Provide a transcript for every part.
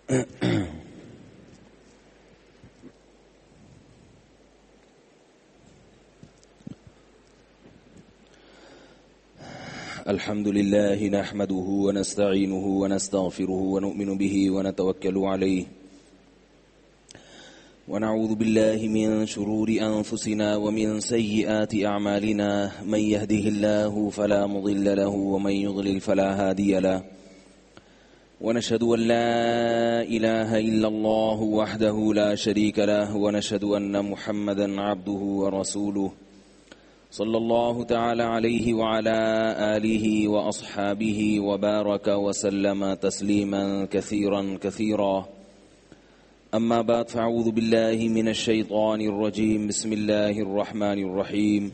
الحمد لله نحمده ونستعينه ونستغفره ونؤمن به ونتوكل عليه ونعوذ بالله من شرور أنفسنا ومن سيئات أعمالنا من يهده الله فلا مضل له ومن يضلل فلا هادي له ونشهد أن لا إله إلا الله وحده لا شريك له ونشهد أن محمدا عبده ورسوله صلى الله تعالى عليه وعلى آله وأصحابه وبارك وسلم تسليما كثيرا كثيرا أما بعد فأعوذ بالله من الشيطان الرجيم بسم الله الرحمن الرحيم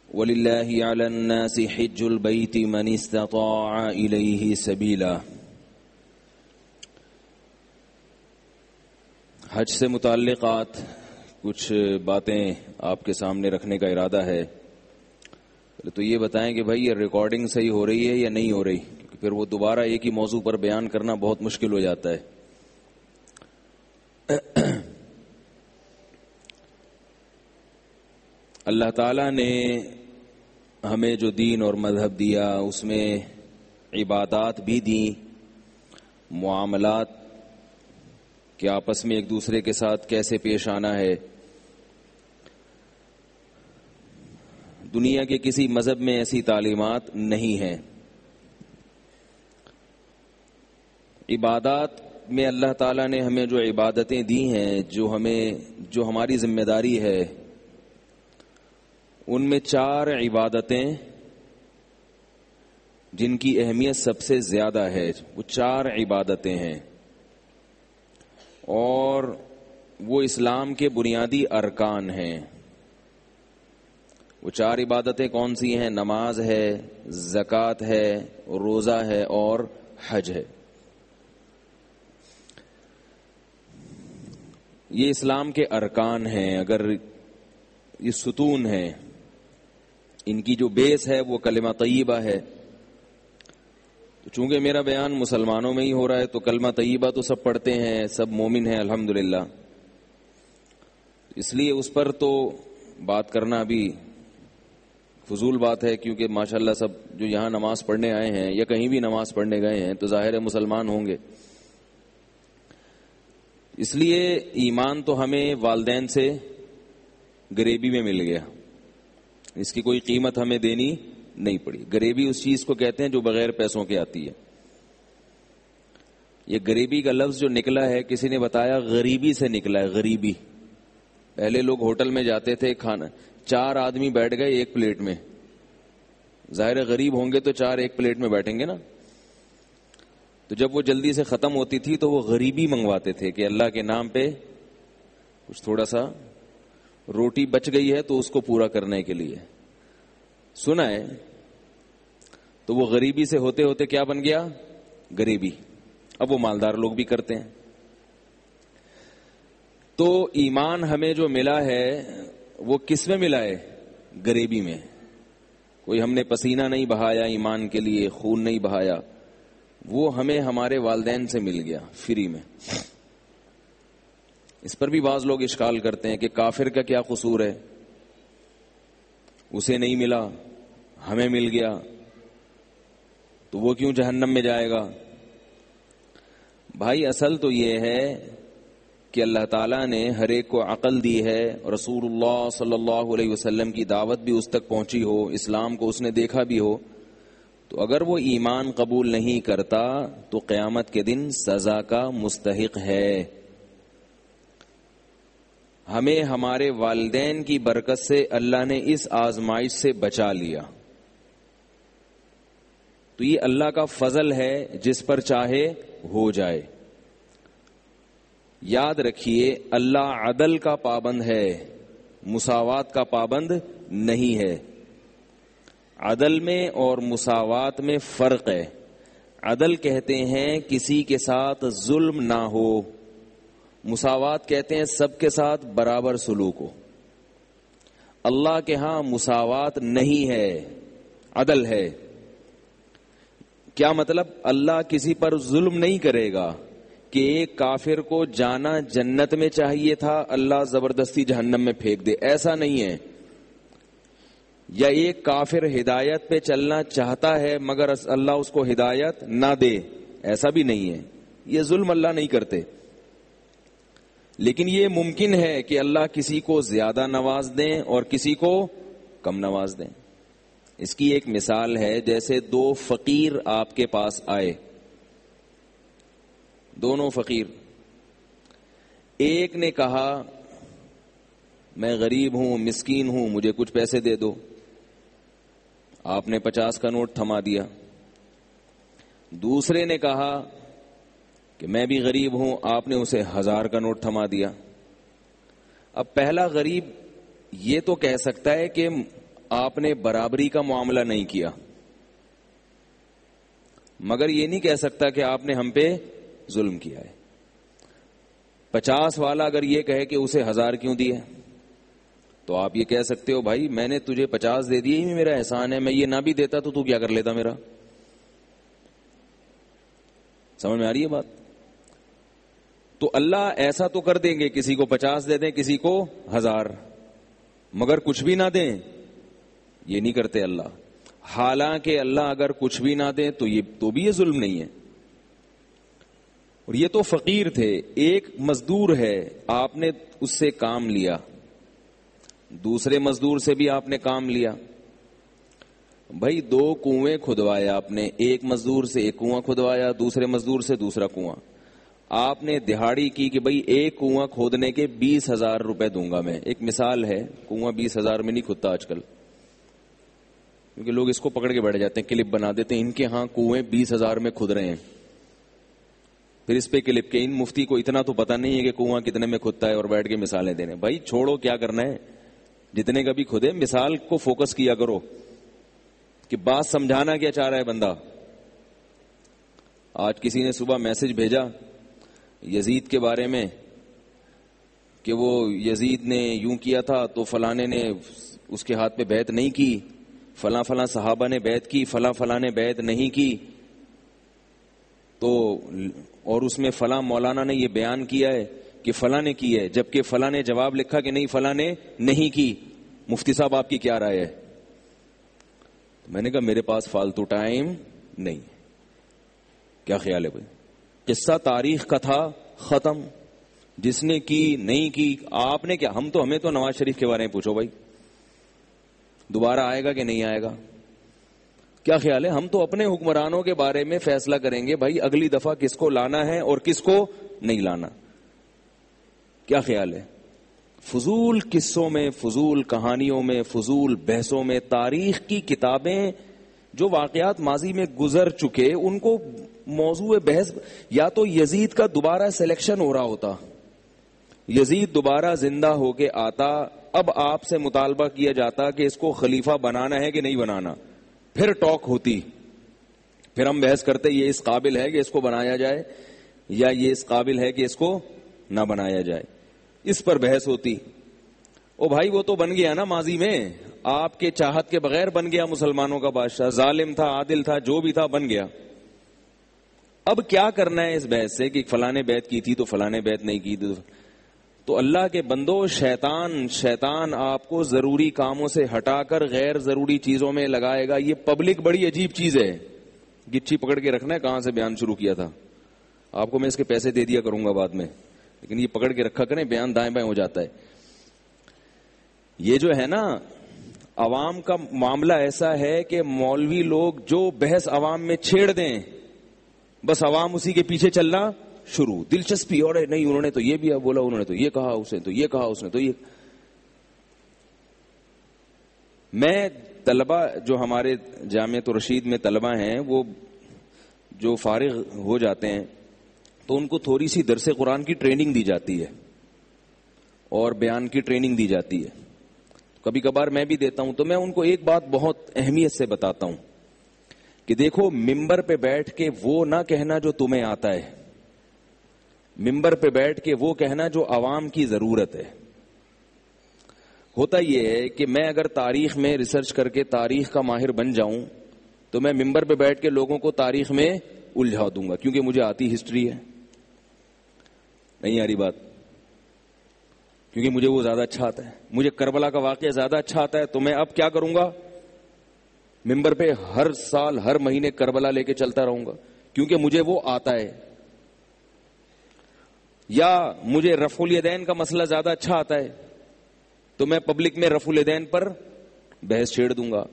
ولله على الناس حج البيت من استطاع إليه سبيلا. حج سے متعلقات کچھ باتیں آپ کے سامنے رکھنے کا ارادہ ہے. تو یہ بتائیں کہ بھائی یہ ریکارڈنگ صحیح ہو رہی ہے یا نہیں ہو رہی، کیونکہ پھر وہ دوبارہ ایک ہی موضوع پر بیان کرنا بہت مشکل ہو جاتا ہے. اللہ تعالیٰ نے ہمیں جو دین اور مذہب دیا اس میں عبادات بھی دیں، معاملات کہ آپس میں ایک دوسرے کے ساتھ کیسے پیش آنا ہے. دنیا کے کسی مذہب میں ایسی تعلیمات نہیں ہیں. عبادات میں اللہ تعالیٰ نے ہمیں جو عبادتیں دی ہیں، جو ہماری ذمہ داری ہے، ان میں 4 عبادتیں جن کی اہمیت سب سے زیادہ ہے، وہ 4 عبادتیں ہیں اور وہ اسلام کے بنیادی ارکان ہیں. وہ 4 عبادتیں کون سی ہیں؟ نماز ہے، زکوٰۃ ہے، روزہ ہے اور حج ہے. یہ اسلام کے ارکان ہیں. اگر یہ ستون ہیں، ان کی جو بیس ہے وہ کلمہ طیبہ ہے. چونکہ میرا بیان مسلمانوں میں ہی ہو رہا ہے تو کلمہ طیبہ تو سب پڑھتے ہیں، سب مومن ہیں الحمدللہ. اس لیے اس پر تو بات کرنا ابھی فضول بات ہے، کیونکہ ماشاءاللہ سب جو یہاں نماز پڑھنے آئے ہیں یا کہیں بھی نماز پڑھنے گئے ہیں تو ظاہر ہے مسلمان ہوں گے. اس لیے ایمان تو ہمیں والدین سے غریبی میں مل گیا، اس کی کوئی قیمت ہمیں دینی نہیں پڑی. غریبی اس چیز کو کہتے ہیں جو بغیر پیسوں کے آتی ہے. یہ غریبی کا لفظ جو نکلا ہے، کسی نے بتایا غریبی سے نکلا ہے. غریبی، پہلے لوگ ہوٹل میں جاتے تھے کھانا، 4 آدمی بیٹھ گئے ایک پلیٹ میں، ظاہر غریب ہوں گے تو 4 ایک پلیٹ میں بیٹھیں گے نا. تو جب وہ جلدی سے ختم ہوتی تھی تو وہ غریبی منگواتے تھے کہ اللہ کے نام پہ کچھ تھوڑا سا روٹی بچ گئی ہے تو اس کو پورا کرنے کے لیے. سنا ہے؟ تو وہ غریبی سے ہوتے ہوتے کیا بن گیا؟ غریبی. اب وہ مالدار لوگ بھی کرتے ہیں. تو ایمان ہمیں جو ملا ہے وہ کس میں ملا ہے؟ غریبی میں. کوئی ہم نے پسینہ نہیں بہایا ایمان کے لیے، خون نہیں بہایا، وہ ہمیں ہمارے والدین سے مل گیا فری میں. اس پر بھی بعض لوگ اشکال کرتے ہیں کہ کافر کا کیا قصور ہے، اسے نہیں ملا ہمیں مل گیا تو وہ کیوں جہنم میں جائے گا؟ بھائی اصل تو یہ ہے کہ اللہ تعالیٰ نے ہر ایک کو عقل دی ہے. رسول اللہ صلی اللہ علیہ وسلم کی دعوت بھی اس تک پہنچی ہو، اسلام کو اس نے دیکھا بھی ہو، تو اگر وہ ایمان قبول نہیں کرتا تو قیامت کے دن سزا کا مستحق ہے. ہمیں ہمارے والدین کی برکت سے اللہ نے اس آزمائش سے بچا لیا. تو یہ اللہ کا فضل ہے، جس پر چاہے ہو جائے. یاد رکھیے اللہ عدل کا پابند ہے، مساوات کا پابند نہیں ہے. عدل میں اور مساوات میں فرق ہے. عدل کہتے ہیں کسی کے ساتھ ظلم نہ ہو، مساوات کہتے ہیں سب کے ساتھ برابر سلوک ہو. اللہ کے ہاں مساوات نہیں ہے، عدل ہے. کیا مطلب؟ اللہ کسی پر ظلم نہیں کرے گا کہ ایک کافر کو جانا جنت میں چاہیے تھا، اللہ زبردستی جہنم میں پھینک دے، ایسا نہیں ہے. یا ایک کافر ہدایت پہ چلنا چاہتا ہے مگر اللہ اس کو ہدایت نہ دے، ایسا بھی نہیں ہے. یہ ظلم اللہ نہیں کرتے. لیکن یہ ممکن ہے کہ اللہ کسی کو زیادہ نواز دیں اور کسی کو کم نواز دیں. اس کی ایک مثال ہے، جیسے دو فقیر آپ کے پاس آئے، دونوں فقیر. ایک نے کہا میں غریب ہوں، مسکین ہوں، مجھے کچھ پیسے دے دو. آپ نے 50 کا نوٹ تھما دیا. دوسرے نے کہا کہ میں بھی غریب ہوں، آپ نے اسے 1000 کا نوٹ تھما دیا. اب پہلا غریب یہ تو کہہ سکتا ہے کہ آپ نے برابری کا معاملہ نہیں کیا، مگر یہ نہیں کہہ سکتا کہ آپ نے ہم پہ ظلم کیا ہے. 50 والا اگر یہ کہے کہ اسے 1000 کیوں دیے، تو آپ یہ کہہ سکتے ہو بھائی میں نے تجھے 50 دے دیے، میرا احسان ہے، میں یہ نہ بھی دیتا تو کیا کر لیتا میرا. سمجھ میں آ رہی ہے بات؟ تو اللہ ایسا تو کر دیں گے، کسی کو 50 دے دیں، کسی کو 1000، مگر کچھ بھی نہ دیں، یہ نہیں کرتے اللہ. حالانکہ اللہ اگر کچھ بھی نہ دیں تو بھی یہ ظلم نہیں ہے. اور یہ تو فقیر تھے. ایک مزدور ہے، آپ نے اس سے کام لیا، دوسرے مزدور سے بھی آپ نے کام لیا. بھائی 2 کنویں کھدوائے آپ نے، ایک مزدور سے ایک کنواں کھدوایا، دوسرے مزدور سے دوسرا کنواں. آپ نے دہاڑی کی کہ بھئی ایک کنواں کھودنے کے 20,000 روپے دوں گا میں. ایک مثال ہے، کنواں 20,000 میں نہیں کھدتا آج کل، کیونکہ لوگ اس کو پکڑ کے بیٹھ جاتے ہیں، کلپ بنا دیتے ہیں ان کے ہاں کنویں 20,000 میں کھد رہے ہیں. پھر اس پہ کلپ کے ان مفتی کو اتنا تو پتہ نہیں ہے کہ کنواں کتنے میں کھدتا ہے اور بیٹھ کے مثالیں دینے. بھائی چھوڑو، کیا کرنا ہے، جتنے کا بھی کھدے مثال کو فوکس کیا کرو کہ بات سمجھانا کیا چاہ رہا ہے بندہ. آج کسی نے صبح میسج بھیجا یزید کے بارے میں کہ وہ یزید نے یوں کیا تھا تو فلانے نے اس کے ہاتھ پہ بیعت نہیں کی، فلاں فلاں صحابہ نے بیعت کی، فلاں فلاں نے بیعت نہیں کی، تو اور اس میں فلاں مولانا نے یہ بیان کیا ہے کہ فلاں نے کی ہے، جبکہ فلاں نے جواب لکھا کہ نہیں فلاں نے نہیں کی. مفتی صاحب آپ کی کیا رائے ہے؟ میں نے کہا میرے پاس فالتو ٹائم نہیں. کیا خیال ہے بھائی؟ قصہ تاریخ کا تھا، ختم. جس نے کی نہیں کی، آپ نے کیا، ہمیں تو نواز شریف کے بارے میں پوچھو بھائی، دوبارہ آئے گا کہ نہیں آئے گا؟ کیا خیال ہے؟ ہم تو اپنے حکمرانوں کے بارے میں فیصلہ کریں گے بھائی اگلی دفعہ کس کو لانا ہے اور کس کو نہیں لانا. کیا خیال ہے؟ فضول قصوں میں، فضول کہانیوں میں، فضول بحثوں میں، تاریخ کی کتابیں جو واقعات ماضی میں گزر چکے ان کو موضوع بحث، یا تو یزید کا دوبارہ سلیکشن ہو رہا ہوتا، یزید دوبارہ زندہ ہو کے آتا، اب آپ سے مطالبہ کیا جاتا کہ اس کو خلیفہ بنانا ہے کہ نہیں بنانا، پھر ٹاک ہوتی، پھر ہم بحث کرتے یہ اس قابل ہے کہ اس کو بنایا جائے یا یہ اس قابل ہے کہ اس کو نہ بنایا جائے، اس پر بحث ہوتی. او بھائی وہ تو بن گیا نا ماضی میں، آپ کے چاہت کے بغیر بن گیا مسلمانوں کا بادشاہ، ظالم تھا عادل تھا جو بھی تھا بن گیا. اب کیا کرنا ہے اس بحث سے کہ فلاں نے بیعت کی تھی تو فلاں نے بیعت نہیں کی. تو اللہ کے بندو، شیطان آپ کو ضروری کاموں سے ہٹا کر غیر ضروری چیزوں میں لگائے گا. یہ پبلک بڑی عجیب چیز ہے، گچھی پکڑ کے رکھنا ہے کہاں سے بیان شروع کیا تھا. آپ کو میں اس کے پیسے دے دیا کروں گا بعد میں، لیکن یہ پکڑ کے رکھا کریں، بیان دائیں بائیں ہو جاتا ہے. یہ جو ہے نا عوام کا معاملہ ایسا ہے کہ مولوی لوگ جو بحث عوام میں چھیڑ دیں بس عوام اسی کے پیچھے چلنا شروع، دلچسپی، اور نہیں انہوں نے تو یہ بھی بولا، انہوں نے تو یہ کہا، اس نے تو یہ کہا، اس نے تو یہ. میں طلبہ جو ہمارے جامعۃ الرشید میں طلبہ ہیں وہ جو فارغ ہو جاتے ہیں تو ان کو تھوڑی سی درس قرآن کی ٹریننگ دی جاتی ہے اور بیان کی ٹریننگ دی جاتی ہے. کبھی کبھار میں بھی دیتا ہوں. تو میں ان کو ایک بات بہت اہمیت سے بتاتا ہوں کہ دیکھو ممبر پہ بیٹھ کے وہ نہ کہنا جو تمہیں آتا ہے، ممبر پہ بیٹھ کے وہ کہنا جو عوام کی ضرورت ہے. ہوتا یہ ہے کہ میں اگر تاریخ میں ریسرچ کر کے تاریخ کا ماہر بن جاؤں تو تو میں ممبر پہ بیٹھ کے لوگوں کو تاریخ میں الجھا دوں گا، کیونکہ مجھے آتی ہسٹری ہے. نہیں آ رہی بات؟ کیونکہ مجھے وہ زیادہ اچھا آتا ہے. مجھے کربلا کا واقعہ زیادہ اچھا آتا ہے. تو میں اب کیا کروں گا؟ ممبر پہ ہر سال ہر مہینے کربلا لے کے چلتا رہوں گا، کیونکہ مجھے وہ آتا ہے. یا مجھے رفع الیدین کا مسئلہ زیادہ اچھا آتا ہے، تو میں پبلک میں رفع الیدین پر بحث چھیڑ دوں گا.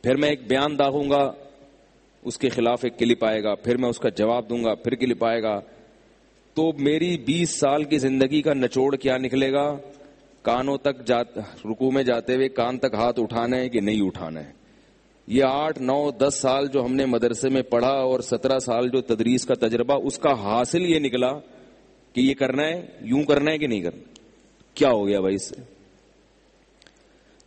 پھر میں ایک بیان داغوں گا، اس کے خلاف ایک کلپ آئے گا، پھر میں اس کا جواب دوں گا، پھر کلپ آئے گا. تو میری 20 سال کی زندگی کا نچوڑ کیا نکلے گا؟ کانوں تک رکوع میں جاتے ہوئے کان تک ہاتھ اٹھانا ہے کہ نہیں اٹھانا ہے. یہ 8 9 10 سال جو ہم نے مدرسے میں پڑھا اور 17 سال جو تدریس کا تجربہ، اس کا حاصل یہ نکلا کہ یہ کرنا ہے، یوں کرنا ہے کہ نہیں کرنا. کیا ہو گیا بھائی اس سے؟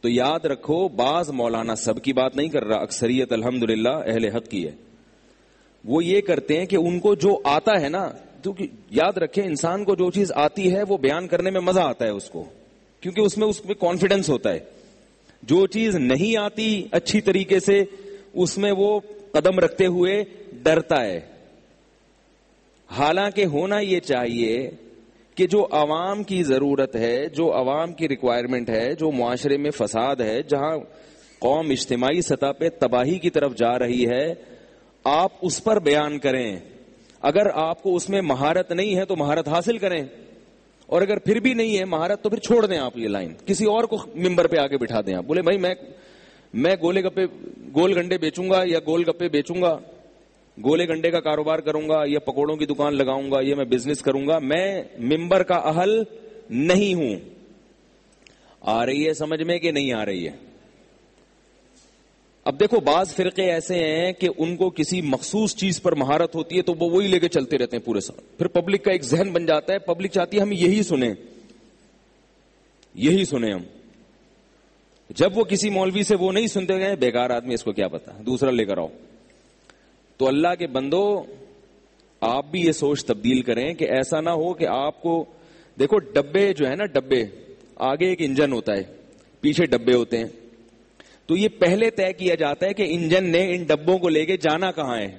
تو یاد رکھو، بعض مولانا، سب کی بات نہیں کر رہا، اکثریت الحمدللہ اہل حق کی ہے، وہ یہ کرتے ہیں کہ ان کو جو آتا ہے نا، تو یاد رکھیں انسان کو جو چیز آتی ہے وہ بیان کرنے میں مزہ آتا ہے اس کو، کیونکہ اس میں کانفیڈنس ہوتا ہے. جو چیز نہیں آتی اچھی طریقے سے، اس میں وہ قدم رکھتے ہوئے ڈرتا ہے. حالانکہ ہونا یہ چاہیے کہ جو عوام کی ضرورت ہے، جو عوام کی ریکوائرمنٹ ہے، جو معاشرے میں فساد ہے، جہاں قوم اجتماعی سطح پہ تباہی کی طرف جا رہی ہے، آپ اس پر بیان کریں. اگر آپ کو اس میں مہارت نہیں ہے تو مہارت حاصل کریں، اور اگر پھر بھی نہیں ہے مہارت تو پھر چھوڑ دیں آپ یہ لائن، کسی اور کو ممبر پہ آگے بٹھا دیں. آپ بولے بھائی میں گول گنڈے بیچوں گا یا گول گپے بیچوں گا، گولے گنڈے کا کاروبار کروں گا یا پکوڑوں کی دکان لگاؤں گا یا میں بزنس کروں گا، میں ممبر کا اہل نہیں ہوں. آ رہی ہے سمجھ میں کہ نہیں آ رہی ہے؟ اب دیکھو، بعض فرقے ایسے ہیں کہ ان کو کسی مخصوص چیز پر مہارت ہوتی ہے تو وہ وہی لے کے چلتے رہتے ہیں پورے سال. پھر پبلک کا ایک ذہن بن جاتا ہے، پبلک چاہتی ہے ہم یہی سنیں. ہم جب وہ کسی مولوی سے وہ نہیں سنتے گئے، بیکار آدمی، اس کو کیا پتا، دوسرا لے کر آؤ. تو اللہ کے بندو، آپ بھی یہ سوچ تبدیل کریں کہ ایسا نہ ہو کہ آپ کو، دیکھو ڈبے جو ہے نا، ڈبے، آگے ایک انجن ہوتا ہے، پیچھے ڈبے ہوتے ہیں. تو یہ پہلے طے کیا جاتا ہے کہ انجن نے ان ڈبوں کو لے کے جانا کہاں ہے.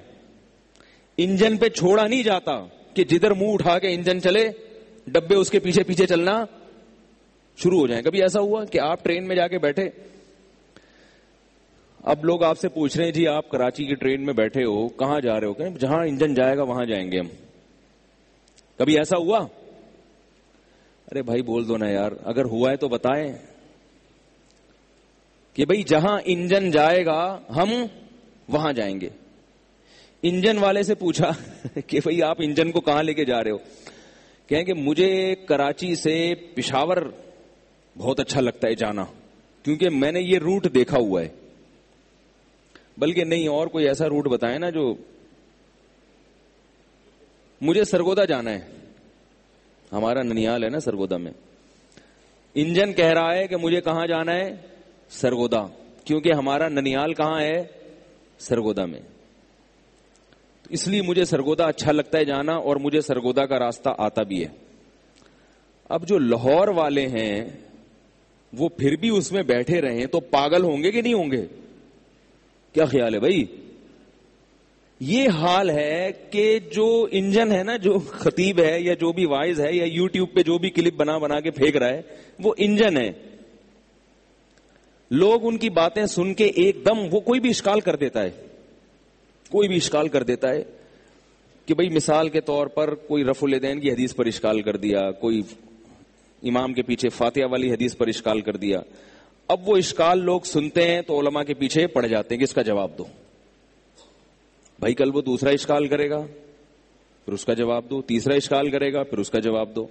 انجن پہ چھوڑا نہیں جاتا کہ جدھر منہ اٹھا کے انجن چلے، ڈبے اس کے پیچھے پیچھے چلنا شروع ہو جائیں. کبھی ایسا ہوا کہ آپ ٹرین میں جا کے بیٹھے، اب لوگ آپ سے پوچھ رہے ہیں جی آپ کراچی کی ٹرین میں بیٹھے ہو، کہاں جا رہے ہو؟ کہ جہاں انجن جائے گا وہاں جائیں گے ہم. کبھی ایسا ہوا؟ ارے بھائی بول دو نا یار، اگر ہوا ہے تو بتائیں کہ بھئی جہاں انجن جائے گا ہم وہاں جائیں گے. انجن والے سے پوچھا کہ بھئی آپ انجن کو کہاں لے کے جا رہے ہو؟ کہیں کہ مجھے کراچی سے پشاور بہت اچھا لگتا ہے جانا، کیونکہ میں نے یہ روٹ دیکھا ہوا ہے. بلکہ نہیں، اور کوئی ایسا روٹ بتائیں نا جو، مجھے سرگودا جانا ہے، ہمارا ننیال ہے نا سرگودا میں. انجن کہہ رہا ہے کہ مجھے کہاں جانا ہے؟ سرگودا، کیونکہ ہمارا ننیال کہاں ہے؟ سرگودا میں. اس لیے مجھے سرگودا اچھا لگتا ہے جانا، اور مجھے سرگودا کا راستہ آتا بھی ہے. اب جو لاہور والے ہیں وہ پھر بھی اس میں بیٹھے رہیں تو پاگل ہوں گے کہ نہیں ہوں گے؟ کیا خیال ہے بھائی؟ یہ حال ہے کہ جو انجن ہے نا، جو خطیب ہے یا جو بھی وائز ہے یا یوٹیوب پہ جو بھی کلپ بنا کے پھینک رہا ہے، وہ انجن ہے. لوگ ان کی باتیں سن کے ایک دم وہ کوئی بھی اشکال کر دیتا ہے کہ بھئی مثال کے طور پر کوئی رفع الیدین کی حدیث پر اشکال کر دیا، کوئی امام کے پیچھے فاتحہ والی حدیث پر اشکال کر دیا. اب وہ اشکال لوگ سنتے ہیں تو علماء کے پیچھے پڑ جاتے ہیں کہ اس کا جواب دو. بھائی کل وہ دوسرا اشکال کرے گا، پھر اس کا جواب دو، تیسرا اشکال کرے گا، پھر اس کا جواب دو.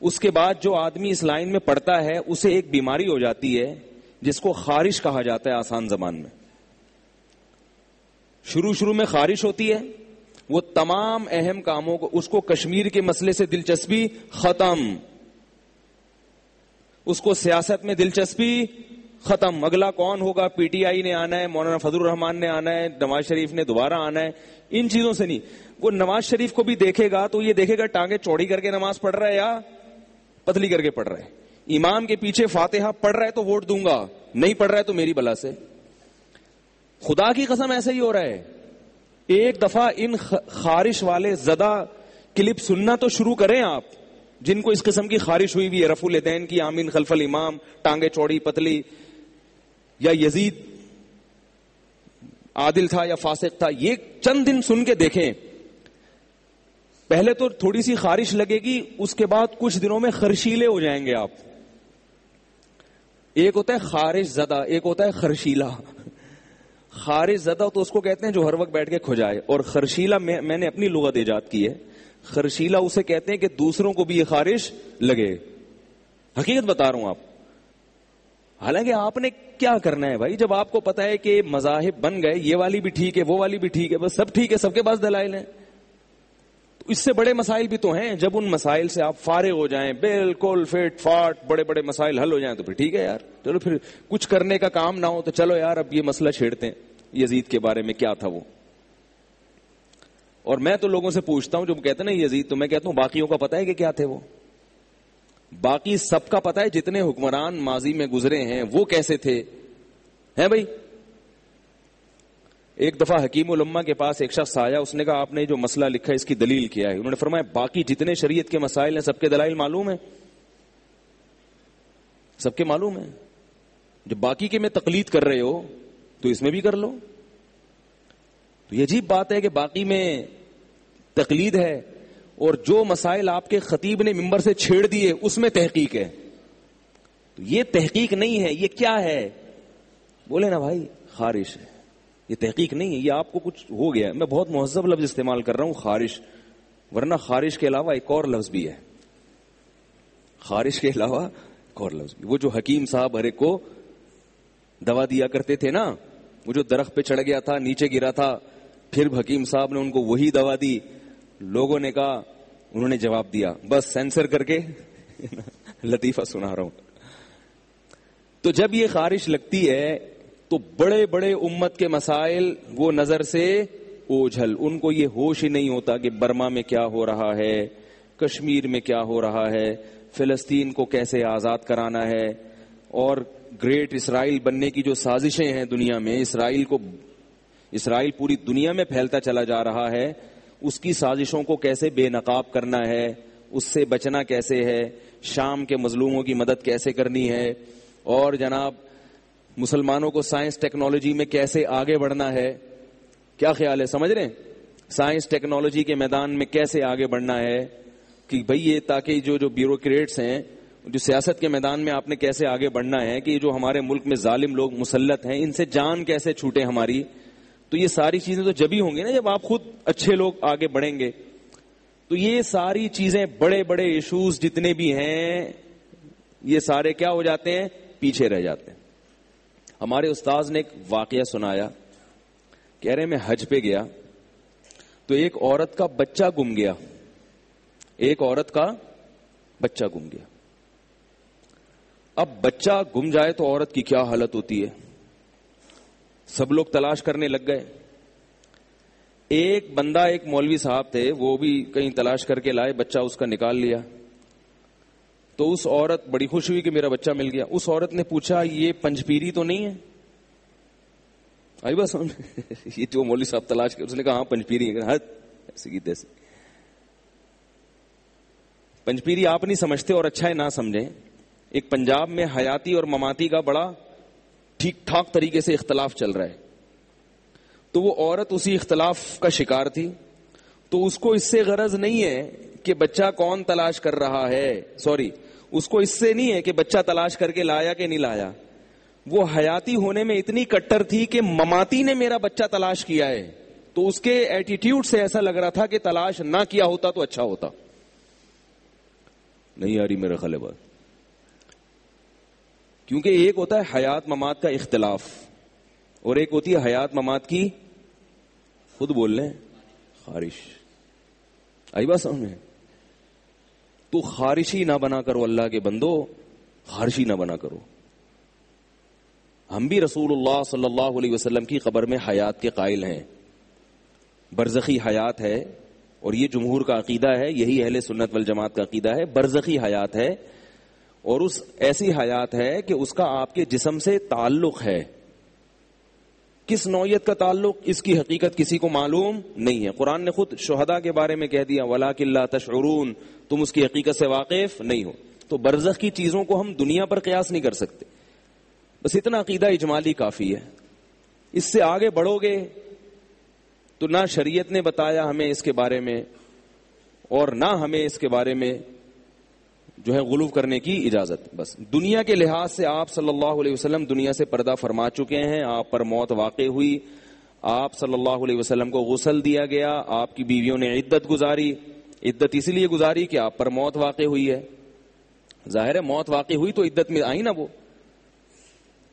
اس کے بعد جو آدمی اس لائن میں پڑتا ہے اسے ایک بیماری ہو جاتی ہے جس کو خارش کہا جاتا ہے آسان زبان میں. شروع میں خارش ہوتی ہے، وہ تمام اہم کاموں کو، اس کو کشمیر کے مسئلے سے دلچسپی ختم، اس کو سیاست میں دلچسپی ختم. اگلا کون ہوگا؟ پی ٹی آئی نے آنا ہے، مولانا فضل الرحمان نے آنا ہے، نواز شریف نے دوبارہ آنا ہے. ان چیزوں سے نہیں. وہ نواز شریف کو بھی دیکھے گا تو یہ دیکھے گا ٹانگیں چوڑی کر کے نماز پڑھ رہا ہے یا پتلی کر کے پڑھ رہا ہے. امام کے پیچھے فاتحہ پڑھ رہا ہے تو ووٹ دوں گا، نہیں پڑھ رہا ہے تو میری بلا سے. خدا کی قسم ایسا ہی ہو رہا ہے. ایک دفعہ ان خارش والے زدہ کلپ سننا تو شروع کریں آپ, جن کو اس قسم کی خارش ہوئی ہوئی ہے, رفع الیدین کی, آمین خلف الامام, ٹانگیں چوڑی پتلی, یا یزید عادل تھا یا فاسق تھا. یہ چند دن سن کے دیکھیں. پہلے تو تھوڑی سی خارش لگے گی, اس کے بعد کچھ دنوں میں خرشیلے ہو جائیں گے آپ. ایک ہوتا ہے خارش زدہ, ایک ہوتا ہے خرشیلا. خارش زدہ تو اس کو کہتے ہیں جو ہر وقت بیٹھ کے کھجائے, اور خرشیلا میں نے اپنی لغت ایجاد کی ہے. خرشیلا اسے کہتے ہیں کہ دوسروں کو بھی یہ خارش لگے. حقیقت بتا رہا ہوں آپ. حالانکہ آپ نے کیا کرنا ہے بھائی, جب آپ کو پتا ہے کہ مذاہب بن گئے, یہ والی بھی ٹھیک ہے, وہ والی بھی ٹھیک ہے, بس سب ٹھیک ہے, سب کے پاس دلائل ہیں. تو اس سے بڑے مسائل بھی تو ہیں. جب ان مسائل سے آپ فارغ ہو جائیں, بالکل فٹ فاٹ بڑے بڑے مسائل حل ہو جائیں, تو پھر ٹھیک ہے یار, چلو پھر کچھ کرنے کا کام نہ ہو تو چلو یار اب یہ مسئلہ چھیڑتے ہیں. یزید کے بارے میں کیا تھا وہ. اور میں تو لوگوں سے پوچھتا ہوں جو کہتے ہیں نا یزید, تو میں کہتا ہوں باقیوں کا پتا ہے کہ کیا تھے وہ. باقی سب کا پتا ہے, جتنے حکمران ماضی میں گزرے ہیں وہ کیسے تھے ہیں بھائی. ایک دفعہ حکیم الامہ کے پاس ایک شخص آیا, اس نے کہا آپ نے جو مسئلہ لکھا ہے اس کی دلیل کیا ہے. انہوں نے فرمایا باقی جتنے شریعت کے مسائل ہیں سب کے دلائل معلوم ہیں, سب کے معلوم ہیں. جب باقی کے میں تقلید کر رہے ہو تو اس میں بھی کر لو. تو یہ عجیب بات ہے کہ باقی میں تقلید ہے, اور جو مسائل آپ کے خطیب نے ممبر سے چھیڑ دیے اس میں تحقیق ہے. تو یہ تحقیق نہیں ہے, یہ کیا ہے؟ بولے نا بھائی خارش ہے. یہ تحقیق نہیں ہے, یہ آپ کو کچھ ہو گیا. میں بہت مہذب لفظ استعمال کر رہا ہوں خارش, ورنہ خارش کے علاوہ ایک اور لفظ بھی ہے. خارش کے علاوہ ایک اور لفظ بھی. وہ جو حکیم صاحب ہر ایک کو دوا دیا کرتے تھے نا, وہ جو درخت پہ چڑھ گیا تھا, نیچے گرا تھا, پھر حکیم صاحب نے ان کو وہی دوا دی. لوگوں نے کہا, انہوں نے جواب دیا, بس سینسر کر کے لطیفہ سنا رہا ہوں. تو جب یہ خارش لگتی ہے تو بڑے بڑے امت کے مسائل وہ نظر سے اوجھل. ان کو یہ ہوش ہی نہیں ہوتا کہ برما میں کیا ہو رہا ہے, کشمیر میں کیا ہو رہا ہے, فلسطین کو کیسے آزاد کرانا ہے, اور گریٹ اسرائیل بننے کی جو سازشیں ہیں دنیا میں, اسرائیل پوری دنیا میں پھیلتا چلا جا رہا ہے, اس کی سازشوں کو کیسے بے نقاب کرنا ہے, اس سے بچنا کیسے ہے, شام کے مظلوموں کی مدد کیسے کرنی ہے, اور جناب مسلمانوں کو سائنس ٹیکنالوجی میں کیسے آگے بڑھنا ہے. کیا خیال ہے, سمجھ رہے ہیں؟ سائنس ٹیکنالوجی کے میدان میں کیسے آگے بڑھنا ہے کہ بھئی یہ, تاکہ جو بیوروکریٹس ہیں, جو سیاست کے میدان میں آپ نے کیسے آگے بڑھنا ہے کہ جو ہمارے ملک میں ظالم لوگ مسلط ہیں ان سے جان کیسے چھوٹے ہماری. تو یہ ساری چیزیں تو جبھی ہوں گی نا جب آپ خود اچھے لوگ آگے بڑھیں گے. تو یہ ساری چیزیں, بڑے بڑے ایشوز جتنے بھی ہیں, یہ سارے کیا ہو جاتے ہیں, پیچھے رہ جاتے ہیں. ہمارے استاذ نے ایک واقعہ سنایا, کہہ رہے میں حج پہ گیا تو ایک عورت کا بچہ گم گیا. ایک عورت کا بچہ گم گیا. اب بچہ گم جائے تو عورت کی کیا حالت ہوتی ہے. سب لوگ تلاش کرنے لگ گئے. ایک بندہ, ایک مولوی صاحب تھے, وہ بھی کہیں تلاش کر کے لائے, بچہ اس کا نکال لیا. تو اس عورت بڑی خوش ہوئی کہ میرا بچہ مل گیا. اس عورت نے پوچھا یہ پنجپیری تو نہیں ہے؟ آئی بس یہ جو مولوی صاحب تلاش کر, اس نے کہا ہاں پنجپیری ہے. ایسی کی تیسی. پنجپیری آپ نہیں سمجھتے اور اچھا ہے نہ سمجھیں. ایک پنجاب میں حیاتی اور مماتی کا بڑا ٹھیک ٹھاک طریقے سے اختلاف چل رہا ہے. تو وہ عورت اسی اختلاف کا شکار تھی. تو اس کو اس سے غرض نہیں ہے کہ بچہ کون تلاش کر رہا ہے, اس کو اس سے نہیں ہے کہ بچہ تلاش کر کے لایا کہ نہیں لایا. وہ حیاتی ہونے میں اتنی کٹر تھی کہ مماتی نے میرا بچہ تلاش کیا ہے. تو اس کے ایٹیٹیوڈ سے ایسا لگ رہا تھا کہ تلاش نہ کیا ہوتا تو اچھا ہوتا. نہیں آ رہی میرا خیال بات. کیونکہ ایک ہوتا ہے حیات ممات کا اختلاف, اور ایک ہوتی ہے حیات ممات کی, خود بول لیں, خارش. آئی بات سمجھ میں؟ تو خارشی نہ بنا کرو اللہ کے بندو, خارشی نہ بنا کرو. ہم بھی رسول اللہ صلی اللہ علیہ وسلم کی قبر میں حیات کے قائل ہیں. برزخی حیات ہے, اور یہ جمہور کا عقیدہ ہے, یہی اہل سنت والجماعت کا عقیدہ ہے. برزخی حیات ہے, اور اس ایسی حیات ہے کہ اس کا آپ کے جسم سے تعلق ہے, کس نوعیت کا تعلق، اس کی حقیقت کسی کو معلوم نہیں ہے. قرآن نے خود شہداء کے بارے میں کہہ دیا وَلَٰكِن لَا تَشْعُرُونَ، تم اس کی حقیقت سے واقف نہیں ہو. تو برزخ کی چیزوں کو ہم دنیا پر قیاس نہیں کر سکتے. بس اتنا عقیدہ اجمالی کافی ہے. اس سے آگے بڑھو گے تو نہ شریعت نے بتایا ہمیں اس کے بارے میں، اور نہ ہمیں اس کے بارے میں جو ہے غلو کرنے کی اجازت. بس دنیا کے لحاظ سے آپ صلی اللہ علیہ وسلم دنیا سے پردہ فرما چکے ہیں. آپ پر موت واقع ہوئی، آپ صلی اللہ علیہ وسلم کو غسل دیا گیا، آپ کی بیویوں نے عدت گزاری. عدت اسی لیے گزاری کہ آپ پر موت واقع ہوئی ہے. ظاہر ہے موت واقع ہوئی تو عدت میں آئی نا وہ.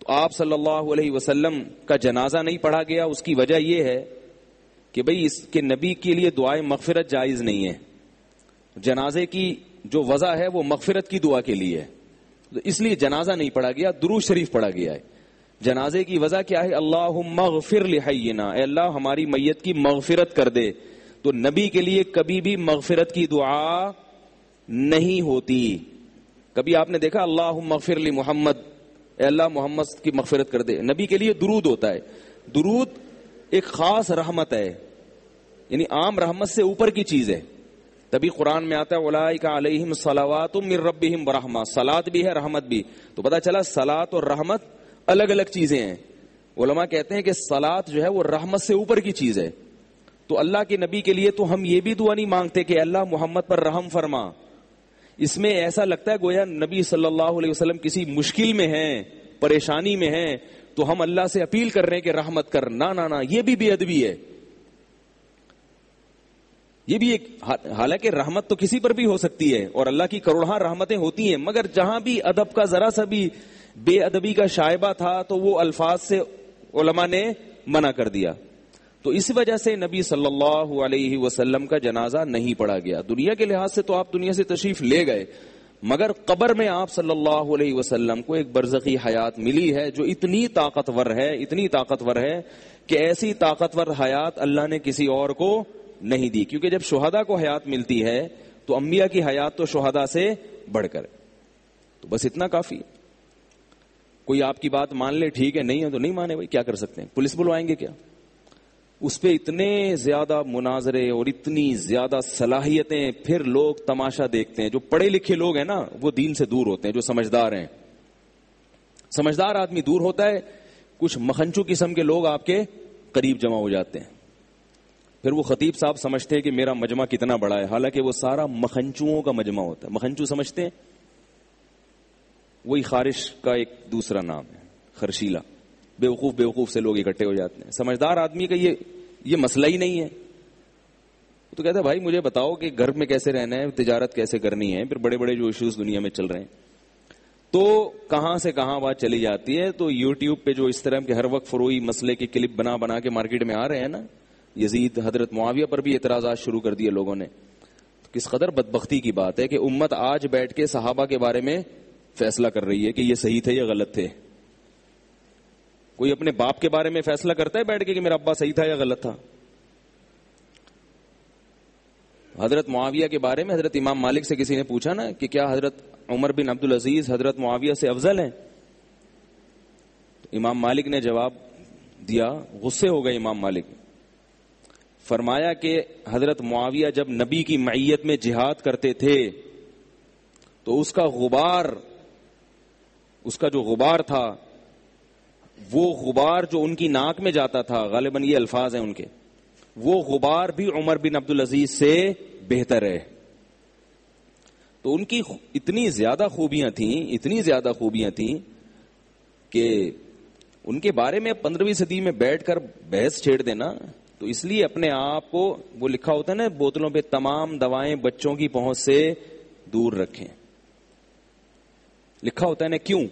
تو آپ صلی اللہ علیہ وسلم کا جنازہ نہیں پڑھا گیا. اس کی وجہ یہ ہے کہ بھئی اس کے نبی کے لیے دعائے مغفرت جائز نہیں ہے. جنازے کی جو وضع ہے وہ مغفرت کی دعا کے لیے ہے، تو اس لیے جنازہ نہیں پڑھا گیا، درود شریف پڑھا گیا ہے. جنازے کی وضع کیا ہے؟ اللہم اغفر لحینا، اے اللہ ہماری میت کی مغفرت کر دے. تو نبی کے لیے کبھی بھی مغفرت کی دعا نہیں ہوتی. کبھی آپ نے دیکھا اللہم اغفر لمحمد، اے اللہ محمد کی مغفرت کر دے؟ نبی کے لیے درود ہوتا ہے. درود ایک خاص رحمت ہے، یعنی عام رحمت سے اوپر کی چیز ہے. تبھی قرآن میں آتا ہے اولئک علیہم صلوات من ربہم ورحمہ، صلاۃ بھی ہے رحمت بھی. تو پتہ چلا صلاۃ اور رحمت الگ الگ چیزیں ہیں. علماء کہتے ہیں کہ صلاۃ جو ہے وہ رحمت سے اوپر کی چیز ہے. تو اللہ کے نبی کے لیے تو ہم یہ بھی دعا نہیں مانگتے کہ اللہ محمد پر رحم فرما. اس میں ایسا لگتا ہے گویا نبی صلی اللہ علیہ وسلم کسی مشکل میں ہیں، پریشانی میں ہیں، تو ہم اللہ سے اپیل کر رہے ہیں کہ رحمت کر. نہ یہ بھی بے ادبی ہے. یہ بھی ایک، حالانکہ رحمت تو کسی پر بھی ہو سکتی ہے اور اللہ کی کروڑہا رحمتیں ہوتی ہیں، مگر جہاں بھی ادب کا ذرا سا بھی بے ادبی کا شائبہ تھا تو وہ الفاظ سے علماء نے منع کر دیا. تو اس وجہ سے نبی صلی اللہ علیہ وسلم کا جنازہ نہیں پڑھا گیا. دنیا کے لحاظ سے تو آپ دنیا سے تشریف لے گئے، مگر قبر میں آپ صلی اللہ علیہ وسلم کو ایک برزخی حیات ملی ہے جو اتنی طاقتور ہے کہ ایسی طاقتور حیات اللہ نے کسی اور کو نہیں دی. کیونکہ جب شہداء کو حیات ملتی ہے تو انبیاء کی حیات تو شہداء سے بڑھ کر. تو بس اتنا کافی. کوئی آپ کی بات مان لے ٹھیک ہے، نہیں ہے تو نہیں مانے، بھائی کیا کر سکتے ہیں؟ پولیس بلوائیں گے کیا؟ اس پہ اتنے زیادہ مناظرے اور اتنی زیادہ صلاحیتیں، پھر لوگ تماشا دیکھتے ہیں. جو پڑھے لکھے لوگ ہیں نا وہ دین سے دور ہوتے ہیں. جو سمجھدار ہیں، سمجھدار آدمی دور ہوتا ہے. کچھ مکھنچو قسم کے لوگ آپ کے قریب جمع ہو جاتے ہیں. پھر وہ خطیب صاحب سمجھتے ہیں کہ میرا مجمع کتنا بڑا ہے، حالانکہ وہ سارا مکھنچوؤں کا مجمع ہوتا ہے. مکھنچو سمجھتے ہیں؟ وہی خارش کا ایک دوسرا نام ہے، خرشیلا. بیوقوف سے لوگ اکٹھے ہو جاتے ہیں. سمجھدار آدمی کا یہ مسئلہ ہی نہیں ہے. تو کہتا ہے بھائی مجھے بتاؤ کہ گھر میں کیسے رہنا ہے، تجارت کیسے کرنی ہے. پھر بڑے بڑے جو ایشوز دنیا میں چل رہے ہیں تو کہاں سے کہاں بات چلی جاتی ہے. تو یوٹیوب پہ جو اس طرح کے ہر وقت فروئی مسئلے کے کلپ بنا کے مارکیٹ میں آ رہے ہیں نا، یزید حضرت معاویہ پر بھی اعتراضات شروع کر دیے لوگوں نے. کس قدر بدبختی کی بات ہے کہ امت آج بیٹھ کے صحابہ کے بارے میں فیصلہ کر رہی ہے کہ یہ صحیح تھے یا غلط تھے. کوئی اپنے باپ کے بارے میں فیصلہ کرتا ہے بیٹھ کے کہ میرا ابا صحیح تھا یا غلط تھا؟ حضرت معاویہ کے بارے میں حضرت امام مالک سے کسی نے پوچھا نا کہ کیا حضرت عمر بن عبدالعزیز حضرت معاویہ سے افضل ہیں؟ امام مالک نے جواب دیا، غصے ہو گئے امام مالک. فرمایا کہ حضرت معاویہ جب نبی کی معیت میں جہاد کرتے تھے تو اس کا جو غبار تھا، وہ غبار جو ان کی ناک میں جاتا تھا، غالباً یہ الفاظ ہیں ان کے، وہ غبار بھی عمر بن عبدالعزیز سے بہتر ہے. تو ان کی اتنی زیادہ خوبیاں تھیں کہ ان کے بارے میں 15ویں صدی میں بیٹھ کر بحث چھیڑ دینا. تو اس لیے اپنے آپ کو، وہ لکھا ہوتا ہے نا بوتلوں پہ، تمام دوائیں بچوں کی پہنچ سے دور رکھیں. لکھا ہوتا ہے نا، کیوں؟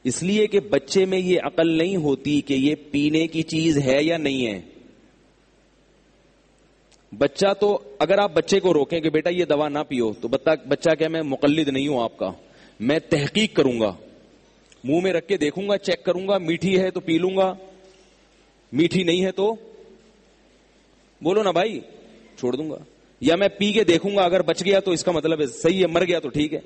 اس لیے کہ بچے میں یہ عقل نہیں ہوتی کہ یہ پینے کی چیز ہے یا نہیں ہے. بچہ تو اگر آپ بچے کو روکیں کہ بیٹا یہ دوا نہ پیو تو بچہ کہ میں مقلد نہیں ہوں آپ کا، میں تحقیق کروں گا، منہ میں رکھ کے دیکھوں گا، چیک کروں گا، میٹھی ہے تو پی لوں گا، میٹھی نہیں ہے تو بولو نا بھائی چھوڑ دوں گا، یا میں پی کے دیکھوں گا، اگر بچ گیا تو اس کا مطلب ہے صحیح ہے، مر گیا تو ٹھیک ہے.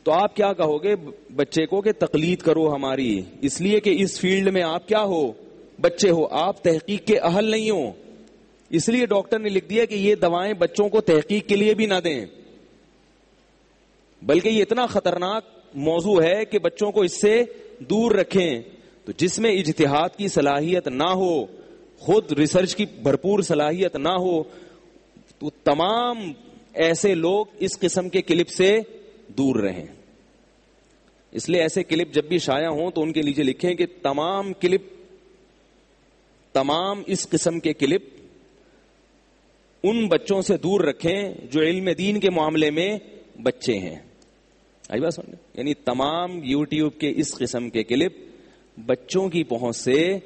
تو آپ کیا کہو گے بچے کو کہ تقلید کرو ہماری، اس لیے کہ اس فیلڈ میں آپ کیا ہو، بچے ہو، آپ تحقیق کے اہل نہیں ہو. اس لیے ڈاکٹر نے لکھ دیا کہ یہ دوائیں بچوں کو تحقیق کے لیے بھی نہ دیں، بلکہ یہ اتنا خطرناک موضوع ہے کہ بچوں کو اس سے دور رکھیں. تو جس میں اجتہاد کی صلاحیت نہ ہو، خود ریسرچ کی بھرپور صلاحیت نہ ہو، تو تمام ایسے لوگ اس قسم کے کلپ سے دور رہیں. اس لیے ایسے کلپ جب بھی شائع ہوں تو ان کے نیچے لکھیں کہ تمام اس قسم کے کلپ ان بچوں سے دور رکھیں جو علم دین کے معاملے میں بچے ہیں. آئی بات سمجھ؟ یعنی تمام یوٹیوب کے اس قسم کے کلپ بچوں کی پہنچ سے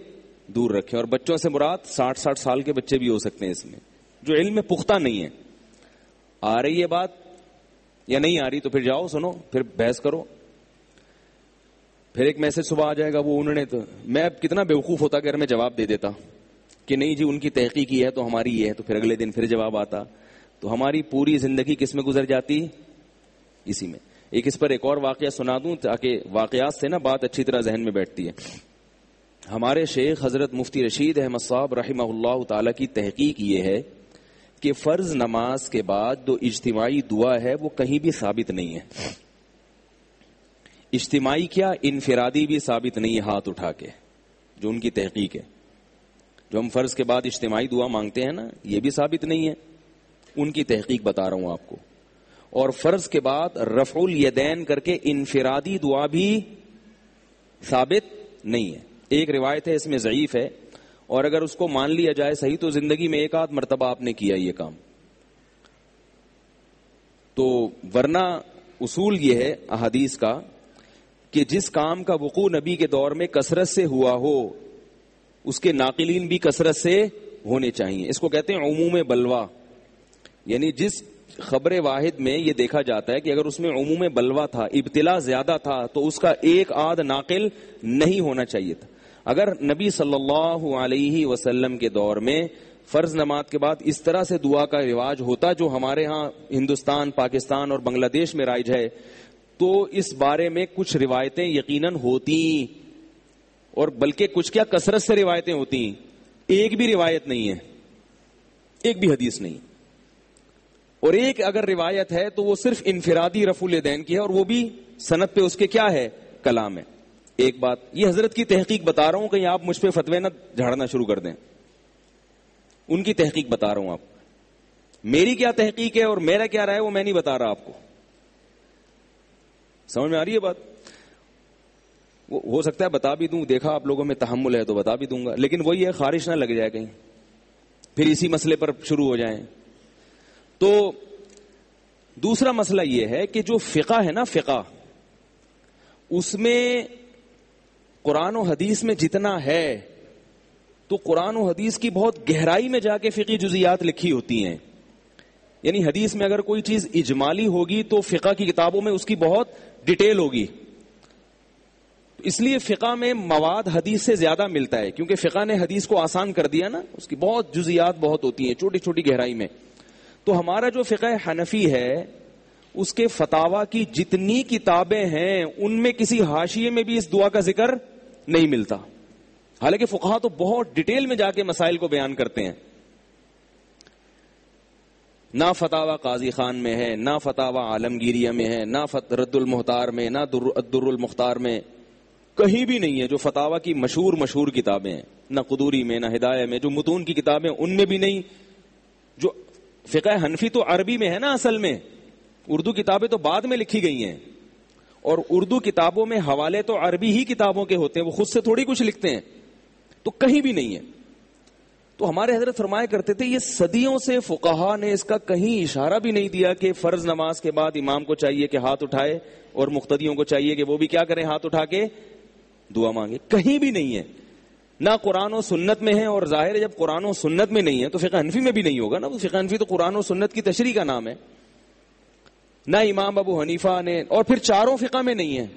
دور رکھیں. اور بچوں سے مراد 60 سال کے بچے بھی ہو سکتے ہیں اس میں، جو علم میں پختہ نہیں ہے. آ رہی ہے بات یا نہیں آ رہی؟ تو پھر جاؤ سنو، پھر بحث کرو. پھر ایک میسج صبح آ جائے گا وہ انہوں نے، تو میں اب کتنا بیوقوف ہوتا کہ اگر میں جواب دے دیتا کہ نہیں جی ان کی تحقیق یہ ہے تو ہماری یہ ہے، تو پھر اگلے دن پھر جواب آتا. تو ہماری پوری زندگی کس میں گزر جاتی؟ اسی میں. اس پر ایک اور واقعہ سنا دوں تاکہ واقعات سے نا بات اچھی طرح ذہن میں بیٹھتی ہے. ہمارے شیخ حضرت مفتی رشید احمد صاحب رحمہ اللہ تعالی کی تحقیق یہ ہے کہ فرض نماز کے بعد جو اجتماعی دعا ہے وہ کہیں بھی ثابت نہیں ہے. اجتماعی کیا، انفرادی بھی ثابت نہیں ہے ہاتھ اٹھا کے، جو ان کی تحقیق ہے. جو ہم فرض کے بعد اجتماعی دعا مانگتے ہیں نا، یہ بھی ثابت نہیں ہے. ان کی تحقیق بتا رہا ہوں آپ کو. اور فرض کے بعد رفع الیدین کر کے انفرادی دعا بھی ثابت نہیں ہے. ایک روایت ہے اس میں ضعیف ہے، اور اگر اس کو مان لیا جائے صحیح تو زندگی میں ایک آدھ مرتبہ آپ نے کیا یہ کام. تو ورنہ اصول یہ ہے احادیث کا کہ جس کام کا وقوع نبی کے دور میں کثرت سے ہوا ہو اس کے ناقلین بھی کثرت سے ہونے چاہیے. اس کو کہتے ہیں عموم بلوا. یعنی جس خبر واحد میں یہ دیکھا جاتا ہے کہ اگر اس میں عموم بلوا تھا، ابتلا زیادہ تھا، تو اس کا ایک آدھ ناقل نہیں ہونا چاہیے تھا. اگر نبی صلی اللہ علیہ وسلم کے دور میں فرض نماز کے بعد اس طرح سے دعا کا رواج ہوتا جو ہمارے ہاں ہندوستان، پاکستان اور بنگلہ دیش میں رائج ہے، تو اس بارے میں کچھ روایتیں یقیناً ہوتی، اور بلکہ کچھ کیا کثرت سے روایتیں ہوتی. ایک بھی روایت نہیں ہے، ایک بھی حدیث نہیں. اور ایک اگر روایت ہے تو وہ صرف انفرادی رفع الیدین کی ہے، اور وہ بھی سند پہ اس کے کیا ہے، کلام ہے. ایک بات یہ حضرت کی تحقیق بتا رہا ہوں، کہیں آپ مجھ پہ فتوے نہ جھاڑنا شروع کر دیں. ان کی تحقیق بتا رہا ہوں آپ. میری کیا تحقیق ہے اور میرا کیا رائے وہ میں نہیں بتا رہا آپ کو. سمجھ میں آ رہی ہے بات؟ وہ ہو سکتا ہے بتا بھی دوں، دیکھا آپ لوگوں میں تحمل ہے تو بتا بھی دوں گا، لیکن وہی ہے خارش نہ لگ جائے کہیں پھر اسی مسئلے پر شروع ہو جائیں. تو دوسرا مسئلہ یہ ہے کہ جو فقہ ہے نا، فقہ اس میں قرآن و حدیث میں جتنا ہے تو قرآن و حدیث کی بہت گہرائی میں جا کے فقہی جزیات لکھی ہوتی ہیں. یعنی حدیث میں اگر کوئی چیز اجمالی ہوگی تو فقہ کی کتابوں میں اس کی بہت ڈیٹیل ہوگی. اس لیے فقہ میں مواد حدیث سے زیادہ ملتا ہے، کیونکہ فقہ نے حدیث کو آسان کر دیا نا، اس کی بہت جزیات بہت ہوتی ہیں چھوٹی چھوٹی گہرائی میں. تو ہمارا جو فقہ حنفی ہے اس کے فتاوی کی جتنی کتابیں ہیں ان میں کسی حاشیے میں بھی اس دعا کا ذکر نہیں ملتا، حالانکہ فقہا تو بہت ڈیٹیل میں جا کے مسائل کو بیان کرتے ہیں. نہ فتاوی قاضی خان میں ہے، نہ فتاوی عالمگیریہ میں ہے، نہ رد المحتار میں، نہ الدر المختار میں، کہیں بھی نہیں ہے. جو فتاوی کی مشہور کتابیں ہیں، نہ قدوری میں، نہ ہدایہ میں، جو متون کی کتابیں ان میں بھی نہیں. جو فقہ حنفی تو عربی میں ہے نا اصل میں، اردو کتابیں تو بعد میں لکھی گئی ہیں، اور اردو کتابوں میں حوالے تو عربی ہی کتابوں کے ہوتے ہیں، وہ خود سے تھوڑی کچھ لکھتے ہیں. تو کہیں بھی نہیں ہے. تو ہمارے حضرت فرمایا کرتے تھے یہ صدیوں سے فقہا نے اس کا کہیں اشارہ بھی نہیں دیا کہ فرض نماز کے بعد امام کو چاہیے کہ ہاتھ اٹھائے اور مقتدیوں کو چاہیے کہ وہ بھی کیا کریں، ہاتھ اٹھا کے دعا مانگے. کہیں بھی نہیں ہے، نہ قرآن و سنت میں ہے. اور ظاہر ہے جب قرآن و سنت میں نہیں ہے تو فقہ حنفی میں بھی نہیں ہوگا نا. وہ فقہ حنفی تو قرآن و سنت کی تشریح کا نام ہے. نہ امام ابو حنیفہ نے، اور پھر چاروں فقہ میں نہیں ہے.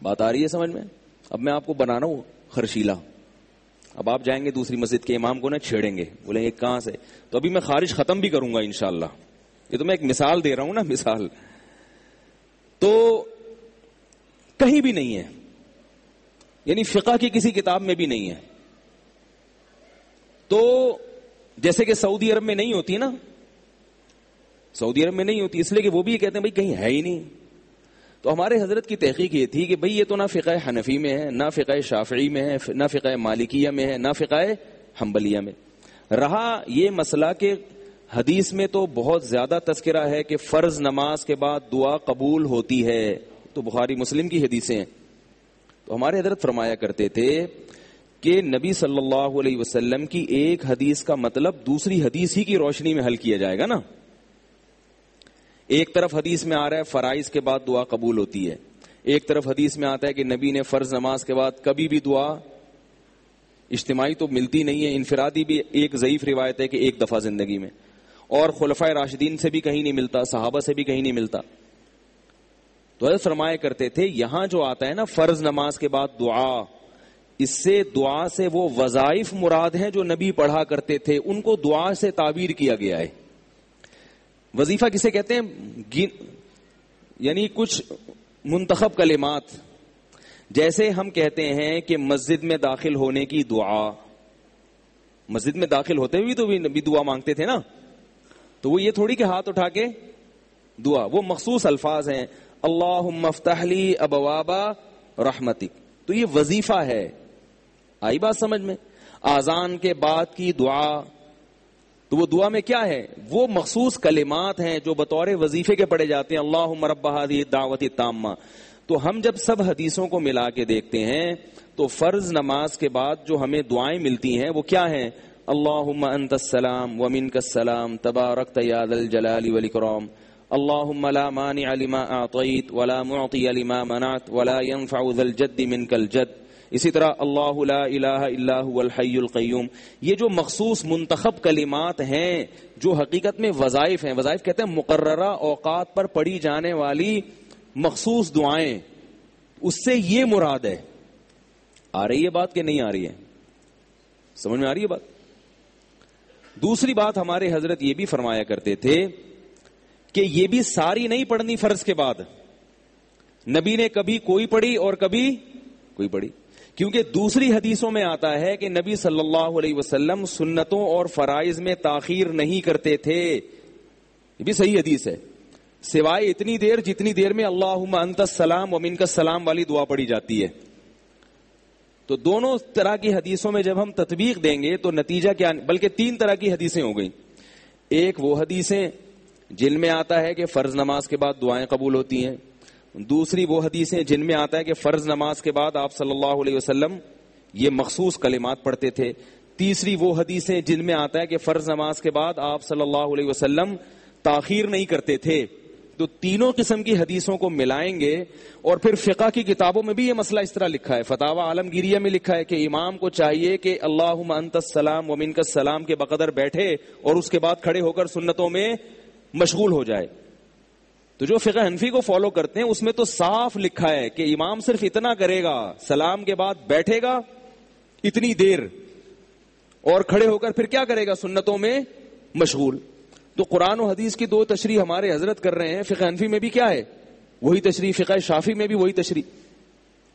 بات آ رہی ہے سمجھ میں؟ اب میں آپ کو بنانا ہوں خرشیلا. اب آپ جائیں گے دوسری مسجد کے امام کو نہ چھیڑیں گے، بولیں گے کہاں سے. تو ابھی میں خارج ختم بھی کروں گا انشاءاللہ. یہ تو میں ایک مثال دے رہا ہوں نا، مثال. تو کہیں بھی نہیں ہے، یعنی فقہ کی کسی کتاب میں بھی نہیں ہے. تو جیسے کہ سعودی عرب میں نہیں ہوتی نا، سعودی عرب میں نہیں ہوتی اس لیے کہ وہ بھی یہ کہتے ہیں بھائی کہیں ہے ہی نہیں. تو ہمارے حضرت کی تحقیق یہ تھی کہ بھئی یہ تو نہ فقہ حنفی میں ہے، نہ فقہ شافعی میں ہے، نہ فقہ مالکیہ میں ہے، نہ فقہ حنبلیہ میں. رہا یہ مسئلہ کہ حدیث میں تو بہت زیادہ تذکرہ ہے کہ فرض نماز کے بعد دعا قبول ہوتی ہے، تو بخاری مسلم کی حدیثیں ہیں. تو ہمارے حضرت فرمایا کرتے تھے کہ نبی صلی اللہ علیہ وسلم کی ایک حدیث کا مطلب دوسری حدیث ہی کی روشنی میں حل کیا جائے گا نا. ایک طرف حدیث میں آ رہا ہے فرائض کے بعد دعا قبول ہوتی ہے، ایک طرف حدیث میں آتا ہے کہ نبی نے فرض نماز کے بعد کبھی بھی دعا، اجتماعی تو ملتی نہیں ہے، انفرادی بھی ایک ضعیف روایت ہے کہ ایک دفعہ زندگی میں، اور خلفائے راشدین سے بھی کہیں نہیں ملتا، صحابہ سے بھی کہیں نہیں ملتا. تو حضرت فرمایا کرتے تھے یہاں جو آتا ہے نا فرض نماز کے بعد دعا، اس سے دعا سے وہ وظائف مراد ہیں جو نبی پڑھا کرتے تھے، ان کو دعا سے تعبیر کیا گیا ہے. وظیفہ کسے کہتے ہیں؟ یعنی کچھ منتخب کلمات، جیسے ہم کہتے ہیں کہ مسجد میں داخل ہونے کی دعا، مسجد میں داخل ہوتے ہوئے تو نبی دعا مانگتے تھے نا، تو وہ یہ تھوڑی کہ ہاتھ اٹھا کے دعا، وہ مخصوص الفاظ ہیں، اللہم افتح لی ابواب رحمتک. تو یہ وظیفہ ہے. آئی بات سمجھ میں؟ آذان کے بعد کی دعا، تو وہ دعا میں کیا ہے؟ وہ مخصوص کلمات ہیں جو بطور وظیفے کے پڑھے جاتے ہیں، اللہم رب ہذہ الدعوۃ التامہ. تو ہم جب سب حدیثوں کو ملا کے دیکھتے ہیں تو فرض نماز کے بعد جو ہمیں دعائیں ملتی ہیں وہ کیا ہیں؟ اللہم انت السلام ومنک السلام تبارکت یا ذا الجلال والاکرام، اللہم لا مانع لما اعطیت ولا معطی لما منعت ولا ينفع ذا الجد منک الجد. اسی طرح اللہ لا الہ الا هو الحی القیوم. یہ جو مخصوص منتخب کلمات ہیں جو حقیقت میں وظائف ہیں، وظائف کہتے ہیں مقررہ اوقات پر پڑھی جانے والی مخصوص دعائیں، اس سے یہ مراد ہے. آ رہی ہے بات کہ نہیں آ رہی ہے؟ سمجھ میں آ رہی ہے بات؟ دوسری بات ہمارے حضرت یہ بھی فرمایا کرتے تھے کہ یہ بھی ساری نہیں پڑھنی فرض کے بعد. نبی نے کبھی کوئی پڑھی اور کبھی کوئی پڑھی، کیونکہ دوسری حدیثوں میں آتا ہے کہ نبی صلی اللہ علیہ وسلم سنتوں اور فرائض میں تاخیر نہیں کرتے تھے. یہ بھی صحیح حدیث ہے، سوائے اتنی دیر جتنی دیر میں اللہم انت السلام ومنک السلام والی دعا پڑھی جاتی ہے. تو دونوں طرح کی حدیثوں میں جب ہم تطبیق دیں گے تو نتیجہ کیا؟ بلکہ تین طرح کی حدیثیں ہو گئیں. ایک وہ حدیثیں جن میں آتا ہے کہ فرض نماز کے بعد دعائیں قبول ہوتی ہیں، دوسری وہ حدیثیں جن میں آتا ہے کہ فرض نماز کے بعد آپ صلی اللہ علیہ وسلم یہ مخصوص کلمات پڑھتے تھے، تیسری وہ حدیثیں جن میں آتا ہے کہ فرض نماز کے بعد آپ صلی اللہ علیہ وسلم تاخیر نہیں کرتے تھے. تو تینوں قسم کی حدیثوں کو ملائیں گے. اور پھر فقہ کی کتابوں میں بھی یہ مسئلہ اس طرح لکھا ہے، فتاوی عالمگیریہ میں لکھا ہے کہ امام کو چاہیے کہ اللہم انت السلام ومنک السلام کے بقدر بیٹھے اور اس کے بعد کھڑے ہو کر سنتوں میں مشغول ہو جائے. تو جو فقہ حنفی کو فالو کرتے ہیں اس میں تو صاف لکھا ہے کہ امام صرف اتنا کرے گا، سلام کے بعد بیٹھے گا اتنی دیر اور کھڑے ہو کر پھر کیا کرے گا؟ سنتوں میں مشغول. تو قرآن و حدیث کی دو تشریح ہمارے حضرت کر رہے ہیں، فقہ حنفی میں بھی کیا ہے؟ وہی تشریح، فقہ شافعی میں بھی وہی تشریح.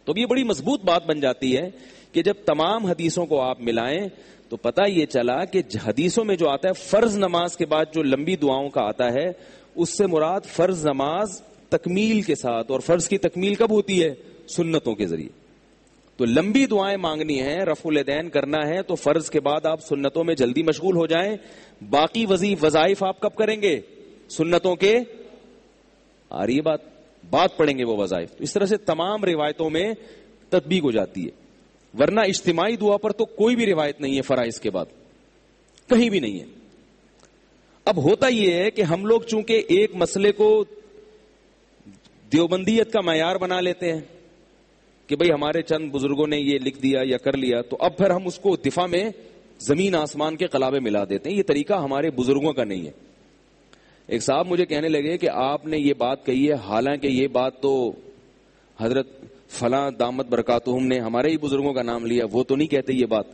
تو یہ بڑی مضبوط بات بن جاتی ہے کہ جب تمام حدیثوں کو آپ ملائیں تو پتہ یہ چلا کہ حدیثوں میں جو آتا ہے فرض نماز کے بعد جو لمبی دعاؤں کا آتا ہے اس سے مراد فرض نماز تکمیل کے ساتھ، اور فرض کی تکمیل کب ہوتی ہے؟ سنتوں کے ذریعے. تو لمبی دعائیں مانگنی ہیں، رفع الیدین کرنا ہے تو فرض کے بعد آپ سنتوں میں جلدی مشغول ہو جائیں. باقی وظائف آپ کب کریں گے؟ سنتوں کے. آ رہی ہے بات پڑھیں گے وہ وظائف. اس طرح سے تمام روایتوں میں تطبیق ہو جاتی ہے، ورنہ اجتماعی دعا پر تو کوئی بھی روایت نہیں ہے فرائض کے بعد، کہیں بھی نہیں ہے. اب ہوتا یہ ہے کہ ہم لوگ چونکہ ایک مسئلے کو دیوبندیت کا معیار بنا لیتے ہیں کہ بھئی ہمارے چند بزرگوں نے یہ لکھ دیا یا کر لیا، تو اب پھر ہم اس کو دفاع میں زمین آسمان کے قلابے ملا دیتے ہیں. یہ طریقہ ہمارے بزرگوں کا نہیں ہے. ایک صاحب مجھے کہنے لگے کہ آپ نے یہ بات کہی ہے، حالانکہ یہ بات تو حضرت فلاں دامت برکاتہم نے ہمارے ہی بزرگوں کا نام لیا، وہ تو نہیں کہتے یہ بات.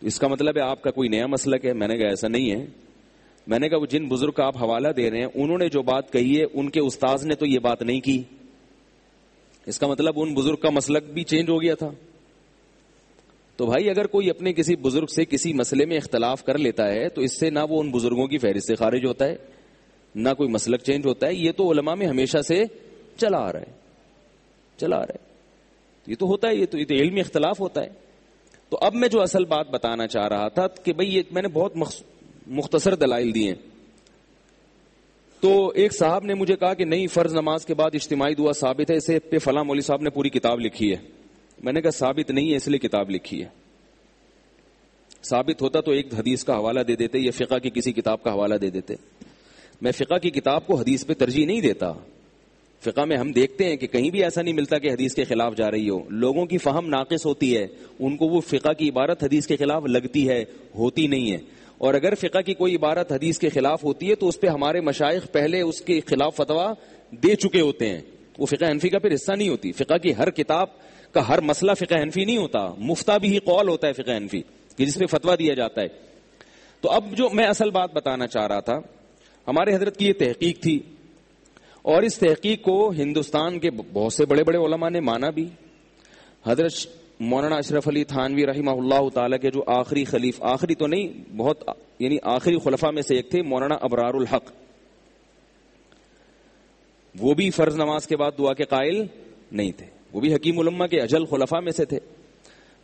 تو اس کا مطلب ہے آپ کا کوئی نیا مسلک ہے. میں نے کہا ایسا نہیں ہے. میں نے کہا وہ جن بزرگ کا آپ حوالہ دے رہے ہیں انہوں نے جو بات کہی ہے ان کے استاذ نے تو یہ بات نہیں کی. اس کا مطلب ان بزرگ کا مسلک بھی چینج ہو گیا تھا. تو بھائی اگر کوئی اپنے کسی بزرگ سے کسی مسئلے میں اختلاف کر لیتا ہے تو اس سے نہ وہ ان بزرگوں کی فہرست سے خارج ہوتا ہے نہ کوئی مسلک چینج ہوتا ہے. یہ تو علماء میں ہمیشہ سے چلا آ رہا ہے. یہ تو ہوتا ہے, یہ تو علمی اختلاف ہوتا ہے. تو اب میں جو اصل بات بتانا چاہ رہا تھا کہ بھئی یہ میں نے بہت مختصر دلائل دیے. تو ایک صاحب نے مجھے کہا کہ نہیں فرض نماز کے بعد اجتماعی دعا ثابت ہے, اسے پہ فلاں مولوی صاحب نے پوری کتاب لکھی ہے. میں نے کہا ثابت نہیں ہے اس لیے کتاب لکھی ہے. ثابت ہوتا تو ایک حدیث کا حوالہ دے دیتے یا فقہ کی کسی کتاب کا حوالہ دے دیتے. میں فقہ کی کتاب کو حدیث پہ ترجیح نہیں دیتا. فقہ میں ہم دیکھتے ہیں کہ کہیں بھی ایسا نہیں ملتا کہ حدیث کے خلاف جا رہی ہو. لوگوں کی فہم ناقص ہوتی ہے, ان کو وہ فقہ کی عبارت حدیث کے خلاف لگتی ہے, ہوتی نہیں ہے. اور اگر فقہ کی کوئی عبارت حدیث کے خلاف ہوتی ہے تو اس پہ ہمارے مشائخ پہلے اس کے خلاف فتویٰ دے چکے ہوتے ہیں. وہ فقہ حنفی کا پھر حصہ نہیں ہوتی. فقہ کی ہر کتاب کا ہر مسئلہ فقہ حنفی نہیں ہوتا. مفتہ بھی ہی قول ہوتا ہے فقہ حنفی کہ جس پہ فتویٰ دیا جاتا ہے. تو اب جو میں اصل بات بتانا چاہ رہا تھا, ہمارے حضرت کی یہ تحقیق تھی اور اس تحقیق کو ہندوستان کے بہت سے بڑے بڑے علماء نے مانا بھی. حضرت مولانا اشرف علی تھانوی رحمہ اللہ تعالی کے جو آخری تو نہیں, بہت یعنی آخری خلفاء میں سے ایک تھے مولانا ابرار الحق, وہ بھی فرض نماز کے بعد دعا کے قائل نہیں تھے. وہ بھی حکیم الامہ کے اجل خلفاء میں سے تھے,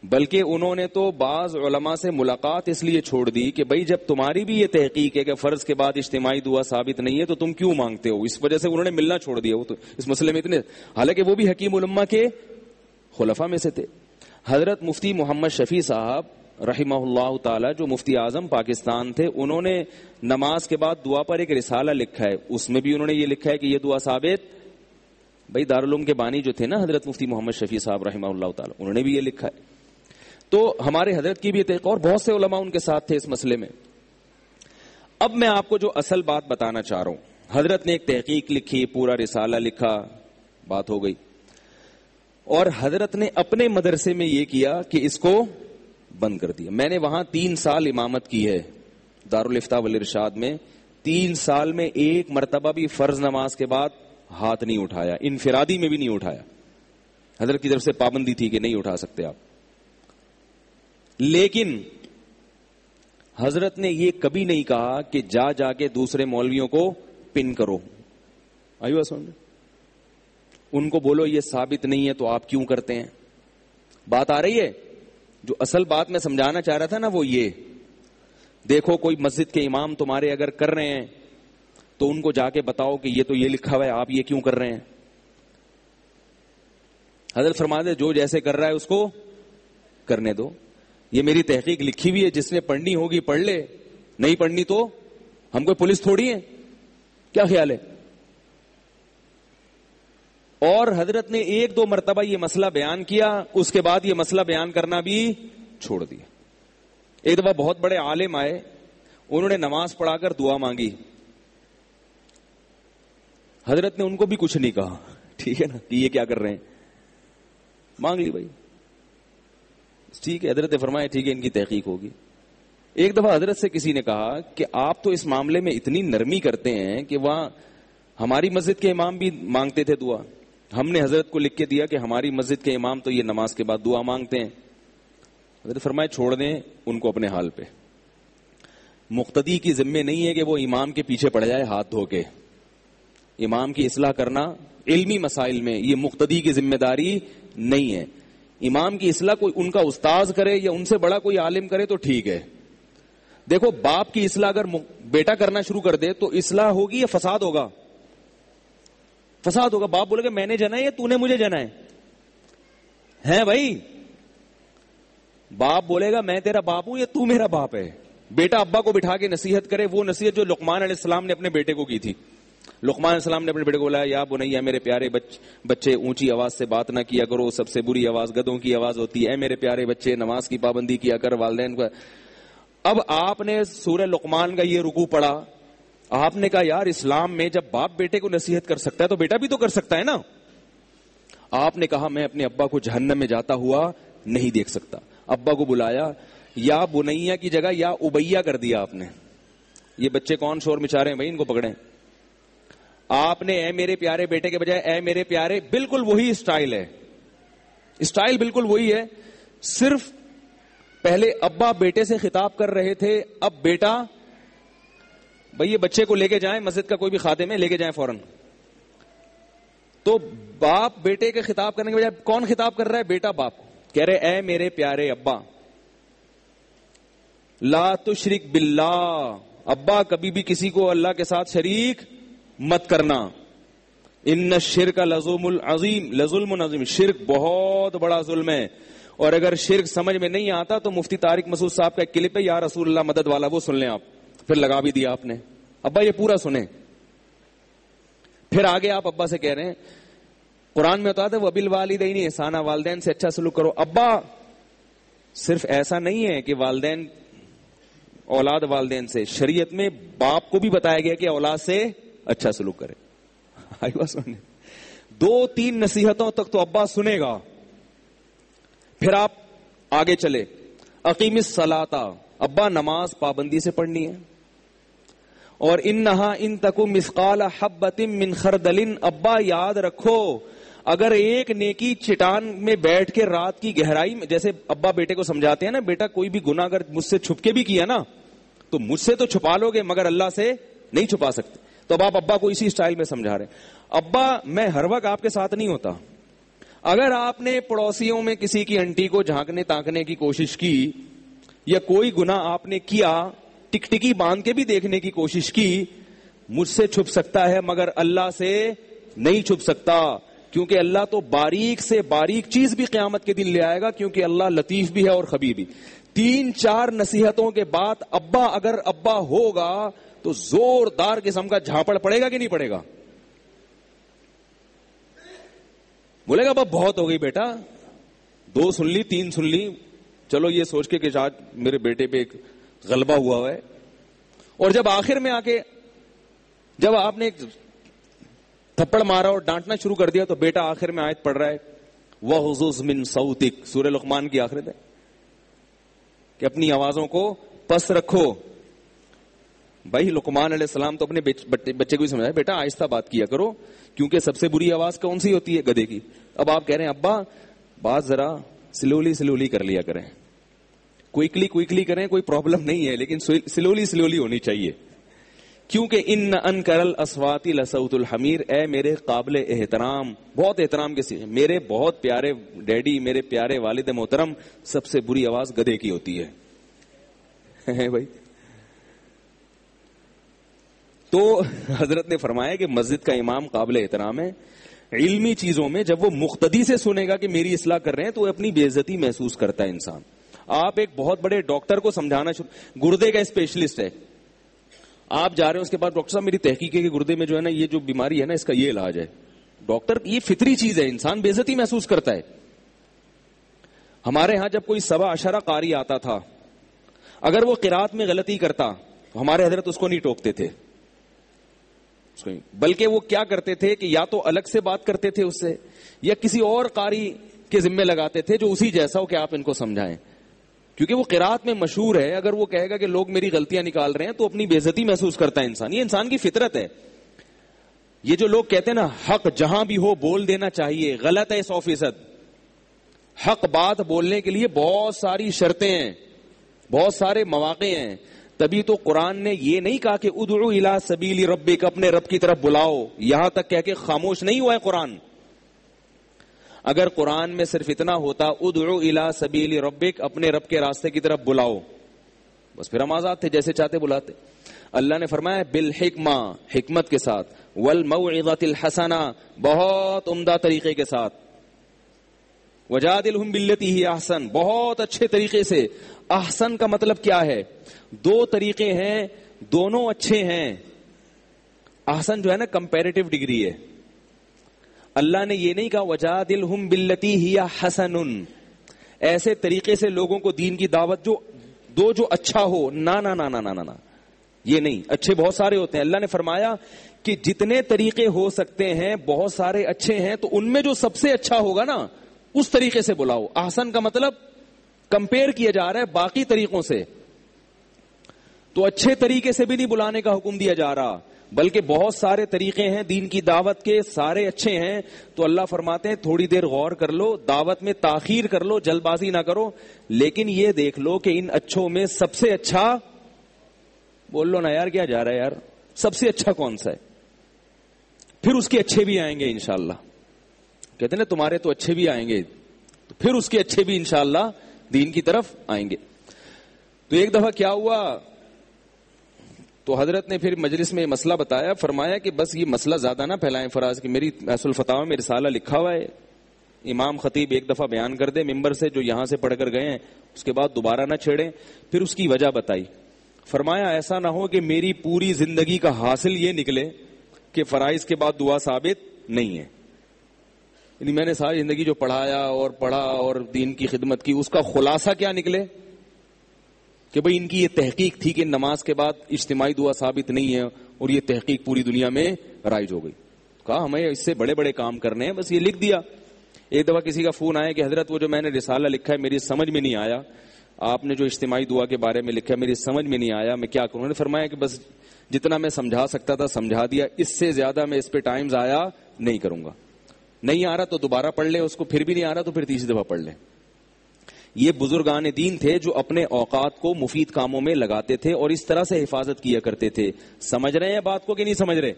بلکہ انہوں نے تو بعض علماء سے ملاقات اس لیے چھوڑ دی کہ بھئی جب تمہاری بھی یہ تحقیق ہے کہ فرض کے بعد اجتماعی دعا ثابت نہیں ہے تو تم کیوں مانگتے ہو. اس وجہ سے انہوں نے ملنا چھوڑ دیا. وہ تو اس مسئلے میں اتنے, حالانکہ وہ بھی حکیم الامہ کے خلفاء میں سے تھے. حضرت مفتی محمد شفیع صاحب رحمہ اللہ تعالی جو مفتی اعظم پاکستان تھے, انہوں نے نماز کے بعد دعا پر ایک رسالہ لکھا ہے. اس میں بھی انہوں نے یہ لکھا ہے کہ یہ دعا ثابت. بھئی دارالعلوم کے بانی جو تھے نا حضرت مفتی محمد شفیع صاحب رحمہ اللہ تعالی, انہوں نے بھی یہ لکھا ہے. تو ہمارے حضرت کی بھی تحقیق اور بہت سے علماء ان کے ساتھ تھے اس مسئلے میں. اب میں آپ کو جو اصل بات بتانا چاہ رہا ہوں, حضرت نے ایک تحقیق لکھی, پورا رسالہ لکھا, بات ہو گئی. اور حضرت نے اپنے مدرسے میں یہ کیا کہ اس کو بند کر دیا. میں نے وہاں 3 سال امامت کی ہے دارالافتاء والارشاد میں. 3 سال میں ایک مرتبہ بھی فرض نماز کے بعد ہاتھ نہیں اٹھایا, انفرادی میں بھی نہیں اٹھایا. حضرت کی طرف سے پابندی تھی کہ نہیں اٹھا سکتے آپ. لیکن حضرت نے یہ کبھی نہیں کہا کہ جا کے دوسرے مولویوں کو پن کرو, آئیو سن ان کو بولو یہ ثابت نہیں ہے تو آپ کیوں کرتے ہیں. بات آ رہی ہے. جو اصل بات میں سمجھانا چاہ رہا تھا نا وہ یہ, دیکھو کوئی مسجد کے امام تمہارے اگر کر رہے ہیں تو ان کو جا کے بتاؤ کہ یہ تو یہ لکھا ہوا ہے, آپ یہ کیوں کر رہے ہیں. حضرت فرماتے جو جیسے کر رہا ہے اس کو کرنے دو. یہ میری تحقیق لکھی ہوئی ہے, جس نے پڑھنی ہوگی پڑھ لے, نہیں پڑھنی تو ہم کوئی پولیس تھوڑی ہے. کیا خیال ہے. اور حضرت نے 1-2 مرتبہ یہ مسئلہ بیان کیا, اس کے بعد یہ مسئلہ بیان کرنا بھی چھوڑ دیا. ایک دفعہ بہت بڑے عالم آئے, انہوں نے نماز پڑھا کر دعا مانگی. حضرت نے ان کو بھی کچھ نہیں کہا, ٹھیک ہے نا, کہ یہ کیا کر رہے ہیں, مانگ لی بھائی, ٹھیک ہے. حضرت نے فرمایا ٹھیک ہے ان کی تحقیق ہوگی. ایک دفعہ حضرت سے کسی نے کہا کہ آپ تو اس معاملے میں اتنی نرمی کرتے ہیں کہ وہاں ہماری مسجد کے امام بھی مانگتے تھے دعا, ہم نے حضرت کو لکھ کے دیا کہ ہماری مسجد کے امام تو یہ نماز کے بعد دعا مانگتے ہیں. حضرت فرمایا چھوڑ دیں ان کو اپنے حال پہ. مقتدی کی ذمہ نہیں ہے کہ وہ امام کے پیچھے پڑ جائے ہاتھ دھو کے. امام کی اصلاح کرنا علمی مسائل میں یہ مقتدی کی ذمہ داری نہیں ہے. امام کی اصلاح کوئی ان کا استاذ کرے یا ان سے بڑا کوئی عالم کرے تو ٹھیک ہے. دیکھو باپ کی اصلاح اگر بیٹا کرنا شروع کر دے تو اصلاح ہوگی یا فساد ہوگا؟ فساد ہوگا. باپ بولے گا میں نے جنا ہے یا تو نے مجھے جنا ہے بھائی. باپ بولے گا میں تیرا باپ ہوں یا تو میرا باپ ہے. بیٹا ابا کو بٹھا کے نصیحت کرے, وہ نصیحت جو لقمان علیہ السلام نے اپنے بیٹے کو کی تھی. لقمان علیہ السلام نے اپنے بیٹے کو بولا یا بنیا میرے پیارے بچے اونچی آواز سے بات نہ کیا کرو, سب سے بری آواز گدوں کی آواز ہوتی ہے. میرے پیارے بچے نماز کی پابندی کیا کر, والدین کو. اب آپ نے سورہ لقمان کا یہ رکوع پڑھا, آپ نے کہا یار اسلام میں جب باپ بیٹے کو نصیحت کر سکتا ہے تو بیٹا بھی تو کر سکتا ہے نا. آپ نے کہا میں اپنے ابا کو جہنم میں جاتا ہوا نہیں دیکھ سکتا. ابا کو بلایا, یا بنیا کی جگہ یا ابیا کر دیا آپ نے. یہ بچے کون شور مچا رہے ہیں بھائی، ان کو پکڑیں. آپ نے اے میرے پیارے بیٹے کے بجائے اے میرے پیارے، بالکل وہی اسٹائل ہے، اسٹائل بالکل وہی ہے. صرف پہلے ابا بیٹے سے خطاب کر رہے تھے، اب بیٹا. بھائی یہ بچے کو لے کے جائیں، مسجد کا کوئی بھی خادم ہے، لے کے جائیں فوراً. تو باپ بیٹے کے خطاب کرنے کے بجائے کون خطاب کر رہا ہے؟ بیٹا باپ کو کہہ رہے اے میرے پیارے ابا، لا تشرک باللہ، ابا کبھی بھی کسی کو اللہ کے ساتھ شریک مت کرنا. ان الشرک لظلم عظیم، لظلم عظیم، شرک بہت بڑا ظلم ہے. اور اگر شرک سمجھ میں نہیں آتا تو مفتی طارق مسعود صاحب کا ایک کلپ ہے یا رسول اللہ مدد والا، وہ سن لیں آپ. پھر لگا بھی دیا آپ نے. ابا یہ پورا سنیں. پھر آگے آپ ابا سے کہہ رہے ہیں، قرآن میں ہوتا ہے وبالوالدین احسانا، والدین سے اچھا سلوک کرو. ابا صرف ایسا نہیں ہے کہ والدین اولاد والدین سے، شریعت میں باپ کو بھی بتایا گیا کہ اولاد سے اچھا سلوک کرے. آئی بات سننے. 2-3 نصیحتوں تک تو ابا سنے گا. پھر آپ آگے چلے، اقیم الصلاۃ، ابا نماز پابندی سے پڑھنی ہے. اور انہا ان تکو مثقال حبۃ من خردل، ابا یاد رکھو اگر ایک نیکی چٹان میں بیٹھ کے رات کی گہرائی میں، جیسے ابا بیٹے کو سمجھاتے ہیں نا، بیٹا کوئی بھی گناہ اگر مجھ سے چھپ کے بھی کیا نا تو مجھ سے تو چھپا لو گے مگر اللہ سے نہیں چھپا سکتے. تو اب آپ ابا کو اسی سٹائل میں سمجھا رہے ہیں. ابا میں ہر وقت آپ کے ساتھ نہیں ہوتا. اگر آپ نے پڑوسیوں میں کسی کی انٹی کو جھانکنے تانکنے کی کوشش کی، یا کوئی گناہ آپ نے کیا ٹکٹکی باندھ کے بھی دیکھنے کی کوشش کی، مجھ سے چھپ سکتا ہے مگر اللہ سے نہیں چھپ سکتا. کیونکہ اللہ تو باریک سے باریک چیز بھی قیامت کے دن لے آئے گا، کیونکہ اللہ لطیف بھی ہے اور خبیر بھی. 3-4 نصیحتوں کے بعد ابا اگر ابا ہوگا تو زوردار قسم کا جھاپڑ پڑے گا کہ نہیں پڑے گا؟ بولے گا ابا بہت ہو گئی بیٹا، 2 سن لی 3 سن لی، چلو یہ سوچ کے کہ آج میرے بیٹے پہ ایک غلبہ ہوا ہے. اور جب آخر میں آ کے جب آپ نے تھپڑ مارا اور ڈانٹنا شروع کر دیا تو بیٹا آخر میں آیت پڑھ رہا ہے وَغْضُضْ مِن صَوْتِكَ، سورہ لقمان کی آخرت ہے کہ اپنی آوازوں کو پس رکھو. بھائی لقمان علیہ السلام تو اپنے بچے کو ہی سمجھایا بیٹا آہستہ بات کیا کرو، کیونکہ سب سے بری آواز کون سی ہوتی ہے؟ گدھے کی. اب آپ کہہ رہے ہیں ابا بات ذرا سلولی کر لیا کریں، کوئکلی کریں، کوئی پرابلم نہیں ہے، لیکن سلولی ہونی چاہیے. کیونکہ ان انکر الاصوات لصوت الحمیر، اے میرے قابل احترام، بہت احترام کے ساتھ میرے بہت پیارے ڈیڈی، میرے پیارے والد محترم، سب سے بری آواز گدھے کی ہوتی ہے. بھائی تو حضرت نے فرمایا کہ مسجد کا امام قابل احترام ہے. علمی چیزوں میں جب وہ مقتدی سے سنے گا کہ میری اصلاح کر رہے ہیں تو اپنی بے عزتی محسوس کرتا ہے انسان. آپ ایک بہت بڑے ڈاکٹر کو سمجھانا گردے کا اسپیشلسٹ ہے، آپ جا رہے ہیں اس کے بعد ڈاکٹر صاحب میری تحقیق ہے کہ گردے میں جو ہے نا یہ جو بیماری ہے نا اس کا یہ علاج ہے. ڈاکٹر یہ فطری چیز ہے، انسان بے عزتی محسوس کرتا ہے. ہمارے ہاں جب کوئی 17 قاری آتا تھا، اگر وہ قرات میں غلطی کرتا تو ہمارے حضرت اس کو نہیں ٹوکتے تھے، بلکہ وہ کیا کرتے تھے کہ یا تو الگ سے بات کرتے تھے اس سے، یا کسی اور قاری کے ذمے لگاتے تھے جو اسی جیسا ہو کہ آپ ان کو سمجھائیں. کیونکہ وہ قرات میں مشہور ہے، اگر وہ کہے گا کہ لوگ میری غلطیاں نکال رہے ہیں تو اپنی بے عزتی محسوس کرتا ہے انسان. یہ انسان کی فطرت ہے. یہ جو لوگ کہتے ہیں نا حق جہاں بھی ہو بول دینا چاہیے، غلط ہے 100%. حق بات بولنے کے لیے بہت ساری شرطیں ہیں، بہت سارے مواقع ہیں. تبھی تو قرآن نے یہ نہیں کہا کہ ادعو الی سبیل ربک، اپنے رب کی طرف بلاؤ، یہاں تک کہہ کے خاموش نہیں ہوا ہے قرآن. اگر قرآن میں صرف اتنا ہوتا ادعو الی سبیل ربک، اپنے رب کے راستے کی طرف بلاؤ، بس پھر ہم آزاد تھے، جیسے چاہتے بلاتے. اللہ نے فرمایا بالحکمہ، حکمت کے ساتھ، والموعظۃ الحسنہ، بہت عمدہ طریقے کے ساتھ، وجادلہم باللتی ہی احسن، بہت اچھے طریقے سے. احسن کا مطلب کیا ہے؟ 2 طریقے ہیں، دونوں اچھے ہیں. احسن جو ہے نا کمپیریٹیو ڈگری ہے. اللہ نے یہ نہیں کہا وجادلہم باللتی ہی حسن، ایسے طریقے سے لوگوں کو دین کی دعوت جو اچھا ہو، نا نا نا نا نا نا، یہ نہیں. اچھے بہت سارے ہوتے ہیں. اللہ نے فرمایا کہ جتنے طریقے ہو سکتے ہیں بہت سارے اچھے ہیں، تو ان میں جو سب سے اچھا ہوگا نا اس طریقے سے بلاؤ. احسن کا مطلب کمپیئر کیا جا رہا ہے باقی طریقوں سے. تو اچھے طریقے سے بھی نہیں بلانے کا حکم دیا جا رہا، بلکہ بہت سارے طریقے ہیں دین کی دعوت کے، سارے اچھے ہیں. تو اللہ فرماتے ہیں تھوڑی دیر غور کر لو، دعوت میں تاخیر کر لو، جلد بازی نہ کرو، لیکن یہ دیکھ لو کہ ان اچھوں میں سب سے اچھا، بول لو نا یار کیا جا رہا ہے یار، سب سے اچھا کون سا ہے. پھر اس کے اچھے بھی آئیں گے انشاءاللہ. کہتے ہیں نا تمہارے تو اچھے بھی آئیں گے، تو پھر اس کے اچھے بھی انشاءاللہ دین کی طرف آئیں گے. تو ایک دفعہ کیا ہوا، تو حضرت نے پھر مجلس میں مسئلہ بتایا، فرمایا کہ بس یہ مسئلہ زیادہ نہ پھیلائیں فراز، کہ میری اصل الفتاوی میں رسالہ لکھا ہوا ہے، امام خطیب ایک دفعہ بیان کر دے ممبر سے جو یہاں سے پڑھ کر گئے ہیں، اس کے بعد دوبارہ نہ چھیڑیں. پھر اس کی وجہ بتائی، فرمایا ایسا نہ ہو کہ میری پوری زندگی کا حاصل یہ نکلے کہ فرائض کے بعد دعا ثابت نہیں ہے. یعنی میں نے ساری زندگی جو پڑھایا اور دین کی خدمت کی، اس کا خلاصہ کیا نکلے کہ بھئی ان کی یہ تحقیق تھی کہ نماز کے بعد اجتماعی دعا ثابت نہیں ہے، اور یہ تحقیق پوری دنیا میں رائج ہو گئی. کہا ہمیں اس سے بڑے بڑے کام کرنے ہیں، بس یہ لکھ دیا. ایک دفعہ کسی کا فون آیا کہ حضرت وہ جو میں نے رسالہ لکھا ہے میری سمجھ میں نہیں آیا، آپ نے جو اجتماعی دعا کے بارے میں لکھا ہے میری سمجھ میں نہیں آیا، میں کیا کروں. انہوں نے فرمایا کہ بس جتنا میں سمجھا سکتا تھا سمجھا دیا، اس سے زیادہ میں اس پہ ٹائم ضائع نہیں کروں گا. نہیں آ رہا تو دوبارہ پڑھ لے اس کو، پھر بھی نہیں آ رہا تو پھر تیسری دفعہ پڑھ لے. یہ بزرگان دین تھے جو اپنے اوقات کو مفید کاموں میں لگاتے تھے اور اس طرح سے حفاظت کیا کرتے تھے. سمجھ رہے ہیں بات کو کہ نہیں سمجھ رہے؟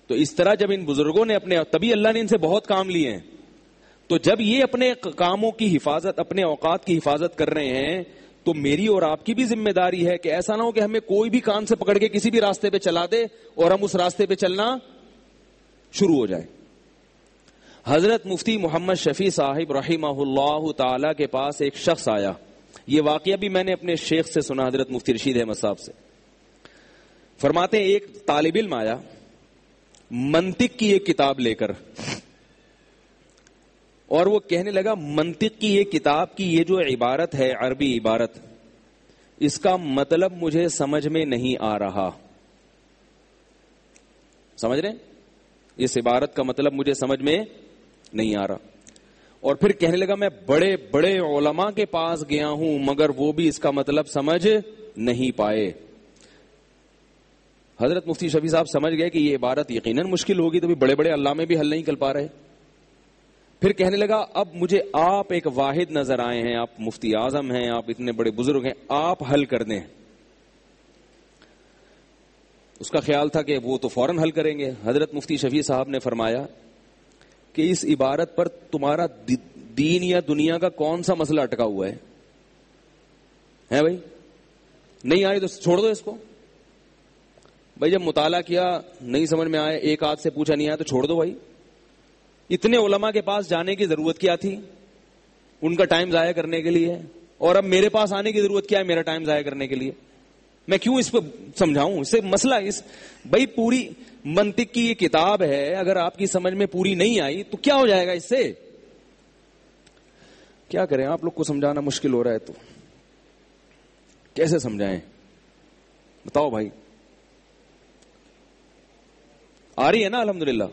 تو اس طرح جب ان بزرگوں نے اپنے، تبھی اللہ نے ان سے بہت کام لیے ہیں، تو جب یہ اپنے کاموں کی حفاظت، اپنے اوقات کی حفاظت کر رہے ہیں، تو میری اور آپ کی بھی ذمہ داری ہے کہ ایسا نہ ہو کہ ہمیں کوئی بھی کان سے پکڑ کے کسی بھی راستے پہ چلا دے اور ہم اس راستے پہ چلنا شروع ہو جائے. حضرت مفتی محمد شفیع صاحب رحمہ اللہ تعالی کے پاس ایک شخص آیا. یہ واقعہ بھی میں نے اپنے شیخ سے سنا، حضرت مفتی رشید احمد صاحب سے. فرماتے ہیں ایک طالب علم آیا منطق کی ایک کتاب لے کر، اور وہ کہنے لگا منطق کی یہ کتاب کی یہ جو عبارت ہے، عربی عبارت، اس کا مطلب مجھے سمجھ میں نہیں آ رہا. سمجھ رہے ہیں؟ اس عبارت کا مطلب مجھے سمجھ میں نہیں آ رہا. اور پھر کہنے لگا میں بڑے بڑے علماء کے پاس گیا ہوں مگر وہ بھی اس کا مطلب سمجھ نہیں پائے. حضرت مفتی شفیع صاحب سمجھ گئے کہ یہ عبارت یقیناً مشکل ہوگی، تو بھی بڑے بڑے علامے بھی حل نہیں کر پا رہے. پھر کہنے لگا اب مجھے آپ ایک واحد نظر آئے ہیں، آپ مفتی اعظم ہیں، آپ اتنے بڑے بزرگ ہیں، آپ حل کر دیں. اس کا خیال تھا کہ وہ تو فوراً حل کریں گے. حضرت مفتی شفیع صاحب نے فرمایا کہ اس عبارت پر تمہارا دین یا دنیا کا کون سا مسئلہ اٹکا ہوا ہے بھائی؟ نہیں آئی تو چھوڑ دو اس کو. بھائی جب مطالعہ کیا نہیں سمجھ میں آئے، ایک آدھ سے پوچھا نہیں آیا تو چھوڑ دو بھائی. اتنے علماء کے پاس جانے کی ضرورت کیا تھی ان کا ٹائم ضائع کرنے کے لیے، اور اب میرے پاس آنے کی ضرورت کیا ہے میرا ٹائم ضائع کرنے کے لیے؟ میں کیوں اس پہ سمجھاؤں؟ اس سے مسئلہ بھائی پوری منطق کی یہ کتاب ہے، اگر آپ کی سمجھ میں پوری نہیں آئی تو کیا ہو جائے گا اس سے؟ کیا کریں، آپ لوگ کو سمجھانا مشکل ہو رہا ہے تو کیسے سمجھائیں؟ بتاؤ بھائی. آ رہی ہے نا الحمدللہ؟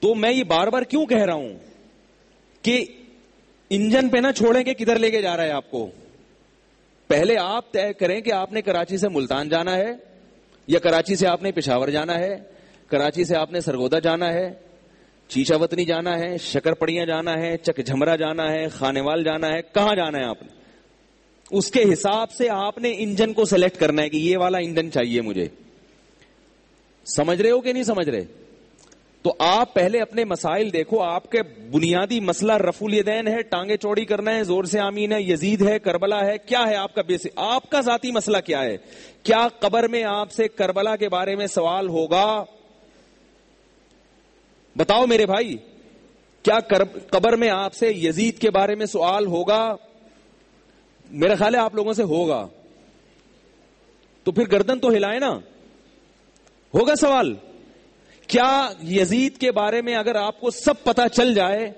تو میں یہ بار بار کیوں کہہ رہا ہوں کہ انجن پہ نہ چھوڑیں کہ کدھر لے کے جا رہا ہے آپ کو. پہلے آپ طے کریں کہ آپ نے کراچی سے ملتان جانا ہے، یا کراچی سے آپ نے پشاور جانا ہے، کراچی سے آپ نے سرگودا جانا ہے، چیچا وطنی جانا ہے، شکر پڑیاں جانا ہے، چک جھمرا جانا ہے، خانیوال جانا ہے، کہاں جانا ہے آپ نے. اس کے حساب سے آپ نے انجن کو سلیکٹ کرنا ہے کہ یہ والا انجن چاہیے مجھے. سمجھ رہے ہو کہ نہیں سمجھ رہے؟ تو آپ پہلے اپنے مسائل دیکھو. آپ کے بنیادی مسئلہ رفع الیدین ہے، ٹانگیں چوڑی کرنا ہے، زور سے آمین ہے، یزید ہے، کربلا ہے، کیا ہے آپ کا بیسک؟ آپ کا ذاتی مسئلہ کیا ہے؟ کیا قبر میں آپ سے کربلا کے بارے میں سوال ہوگا؟ بتاؤ میرے بھائی، کیا قبر میں آپ سے یزید کے بارے میں سوال ہوگا؟ میرا خیال ہے آپ لوگوں سے ہوگا. تو پھر گردن تو ہلائے نا. ہوگا سوال. کیا یزید کے بارے میں اگر آپ کو سب پتا چل جائے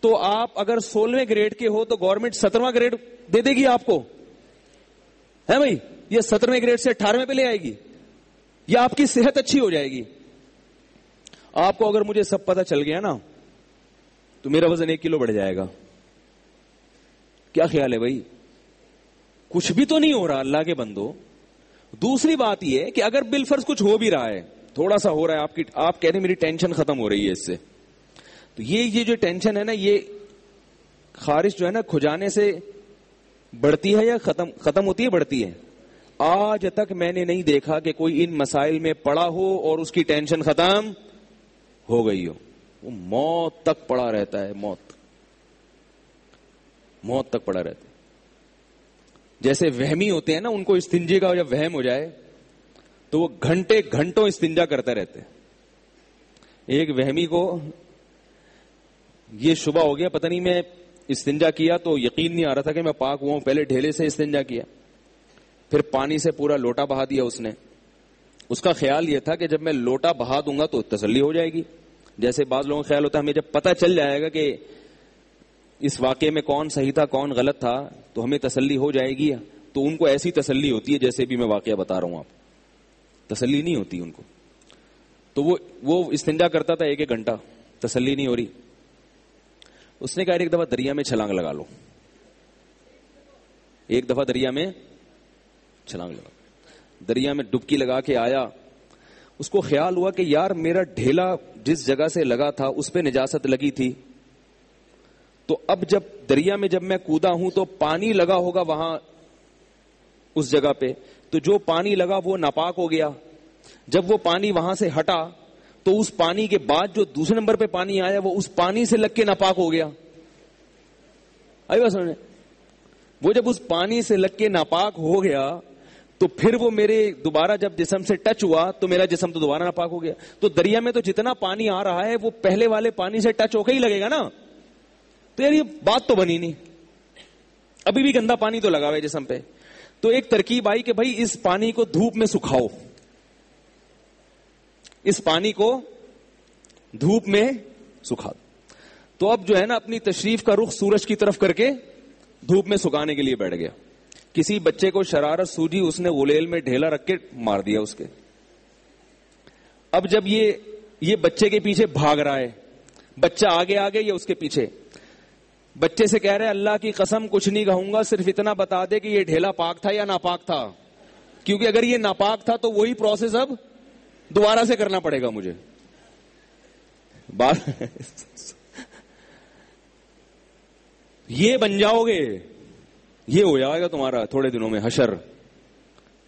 تو آپ اگر 16ویں گریڈ کے ہو تو گورنمنٹ 17واں گریڈ دے دے گی آپ کو؟ ہے بھائی؟ یہ 17ویں گریڈ سے 18ویں پہ لے آئے گی؟ یا آپ کی صحت اچھی ہو جائے گی؟ آپ کو اگر مجھے سب پتا چل گیا نا تو میرا وزن 1 کلو بڑھ جائے گا. کیا خیال ہے بھائی؟ کچھ بھی تو نہیں ہو رہا اللہ کے بندو. دوسری بات یہ ہے کہ اگر بالفرض کچھ ہو بھی رہا ہے, تھوڑا سا ہو رہا ہے, آپ کہہ رہے ہیں میری ٹینشن ختم ہو رہی ہے اس سے, تو یہ جو ٹینشن ہے نا, یہ خارش جو ہے نا کھجانے سے بڑھتی ہے یا ختم ہوتی ہے, بڑھتی ہے. آج تک میں نے نہیں دیکھا کہ کوئی ان مسائل میں پڑا ہو اور اس کی ٹینشن ختم ہو گئی ہو. وہ موت تک پڑا رہتا ہے, موت تک پڑا رہتا ہے. جیسے وہمی ہوتے ہیں نا, ان کو استنجے کا جب وہم ہو جائے تو وہ گھنٹوں استنجا کرتے رہتے. ایک وہمی کو یہ شبہ ہو گیا, پتہ نہیں میں استنجا کیا تو یقین نہیں آ رہا تھا کہ میں پاک ہوا ہوں, پہلے ڈھیلے سے استنجا کیا, پھر پانی سے پورا لوٹا بہا دیا اس نے. اس کا خیال یہ تھا کہ جب میں لوٹا بہا دوں گا تو تسلی ہو جائے گی. جیسے بعض لوگوں کا خیال ہوتا ہے ہمیں جب پتہ چل جائے گا کہ اس واقعے میں کون صحیح تھا کون غلط تھا تو ہمیں تسلی ہو جائے گی. تو ان کو ایسی تسلی ہوتی ہے جیسے بھی میں واقعہ بتا رہا ہوں, آپ تسلی نہیں ہوتی ان کو. تو وہ استنجا کرتا تھا 1 گھنٹہ, تسلی نہیں ہو رہی. اس نے کہا ایک دفعہ دریا میں چھلانگ لگا لو, ایک دفعہ دریا میں چھلانگ لگا. دریا میں ڈبکی لگا کے آیا. اس کو خیال ہوا کہ یار میرا ڈھیلا جس جگہ سے لگا تھا اس پہ نجاست لگی تھی, تو اب جب دریا میں جب میں کودا ہوں تو پانی لگا ہوگا وہاں اس جگہ پہ, تو جو پانی لگا وہ ناپاک ہو گیا. جب وہ پانی وہاں سے ہٹا تو اس پانی کے بعد جو دوسرے نمبر پہ پانی آیا وہ اس پانی سے لگ کے ناپاک ہو گیا. آئی بات سمجھے؟ وہ جب اس پانی سے لگ کے ناپاک ہو گیا تو پھر وہ میرے دوبارہ جب جسم سے ٹچ ہوا تو میرا جسم تو دوبارہ ناپاک ہو گیا. تو دریا میں تو جتنا پانی آ رہا ہے وہ پہلے والے پانی سے ٹچ ہو کے ہی لگے گا نا. تو یار یہ بات تو بنی نہیں, ابھی بھی گندا پانی تو لگا ہوا ہے جسم پہ. تو ایک ترکیب آئی کہ بھائی اس پانی کو دھوپ میں سکھاؤ, اس پانی کو دھوپ میں سکھا دو. تو اب جو ہے نا اپنی تشریف کا رخ سورج کی طرف کر کے دھوپ میں سکھانے کے لیے بیٹھ گیا. کسی بچے کو شرارت سوجی, اس نے غلیل میں ڈھیلا رکھ کے مار دیا اس کے. اب جب یہ بچے کے پیچھے بھاگ رہا ہے, بچہ آگے آگے یا اس کے پیچھے, بچے سے کہہ رہے اللہ کی قسم کچھ نہیں کہوں گا, صرف اتنا بتا دے کہ یہ ڈھیلا پاک تھا یا ناپاک تھا, کیونکہ اگر یہ ناپاک تھا تو وہی پروسیس اب دوبارہ سے کرنا پڑے گا مجھے. بات یہ بن جاؤ گے, یہ ہو جائے گا تمہارا تھوڑے دنوں میں حشر.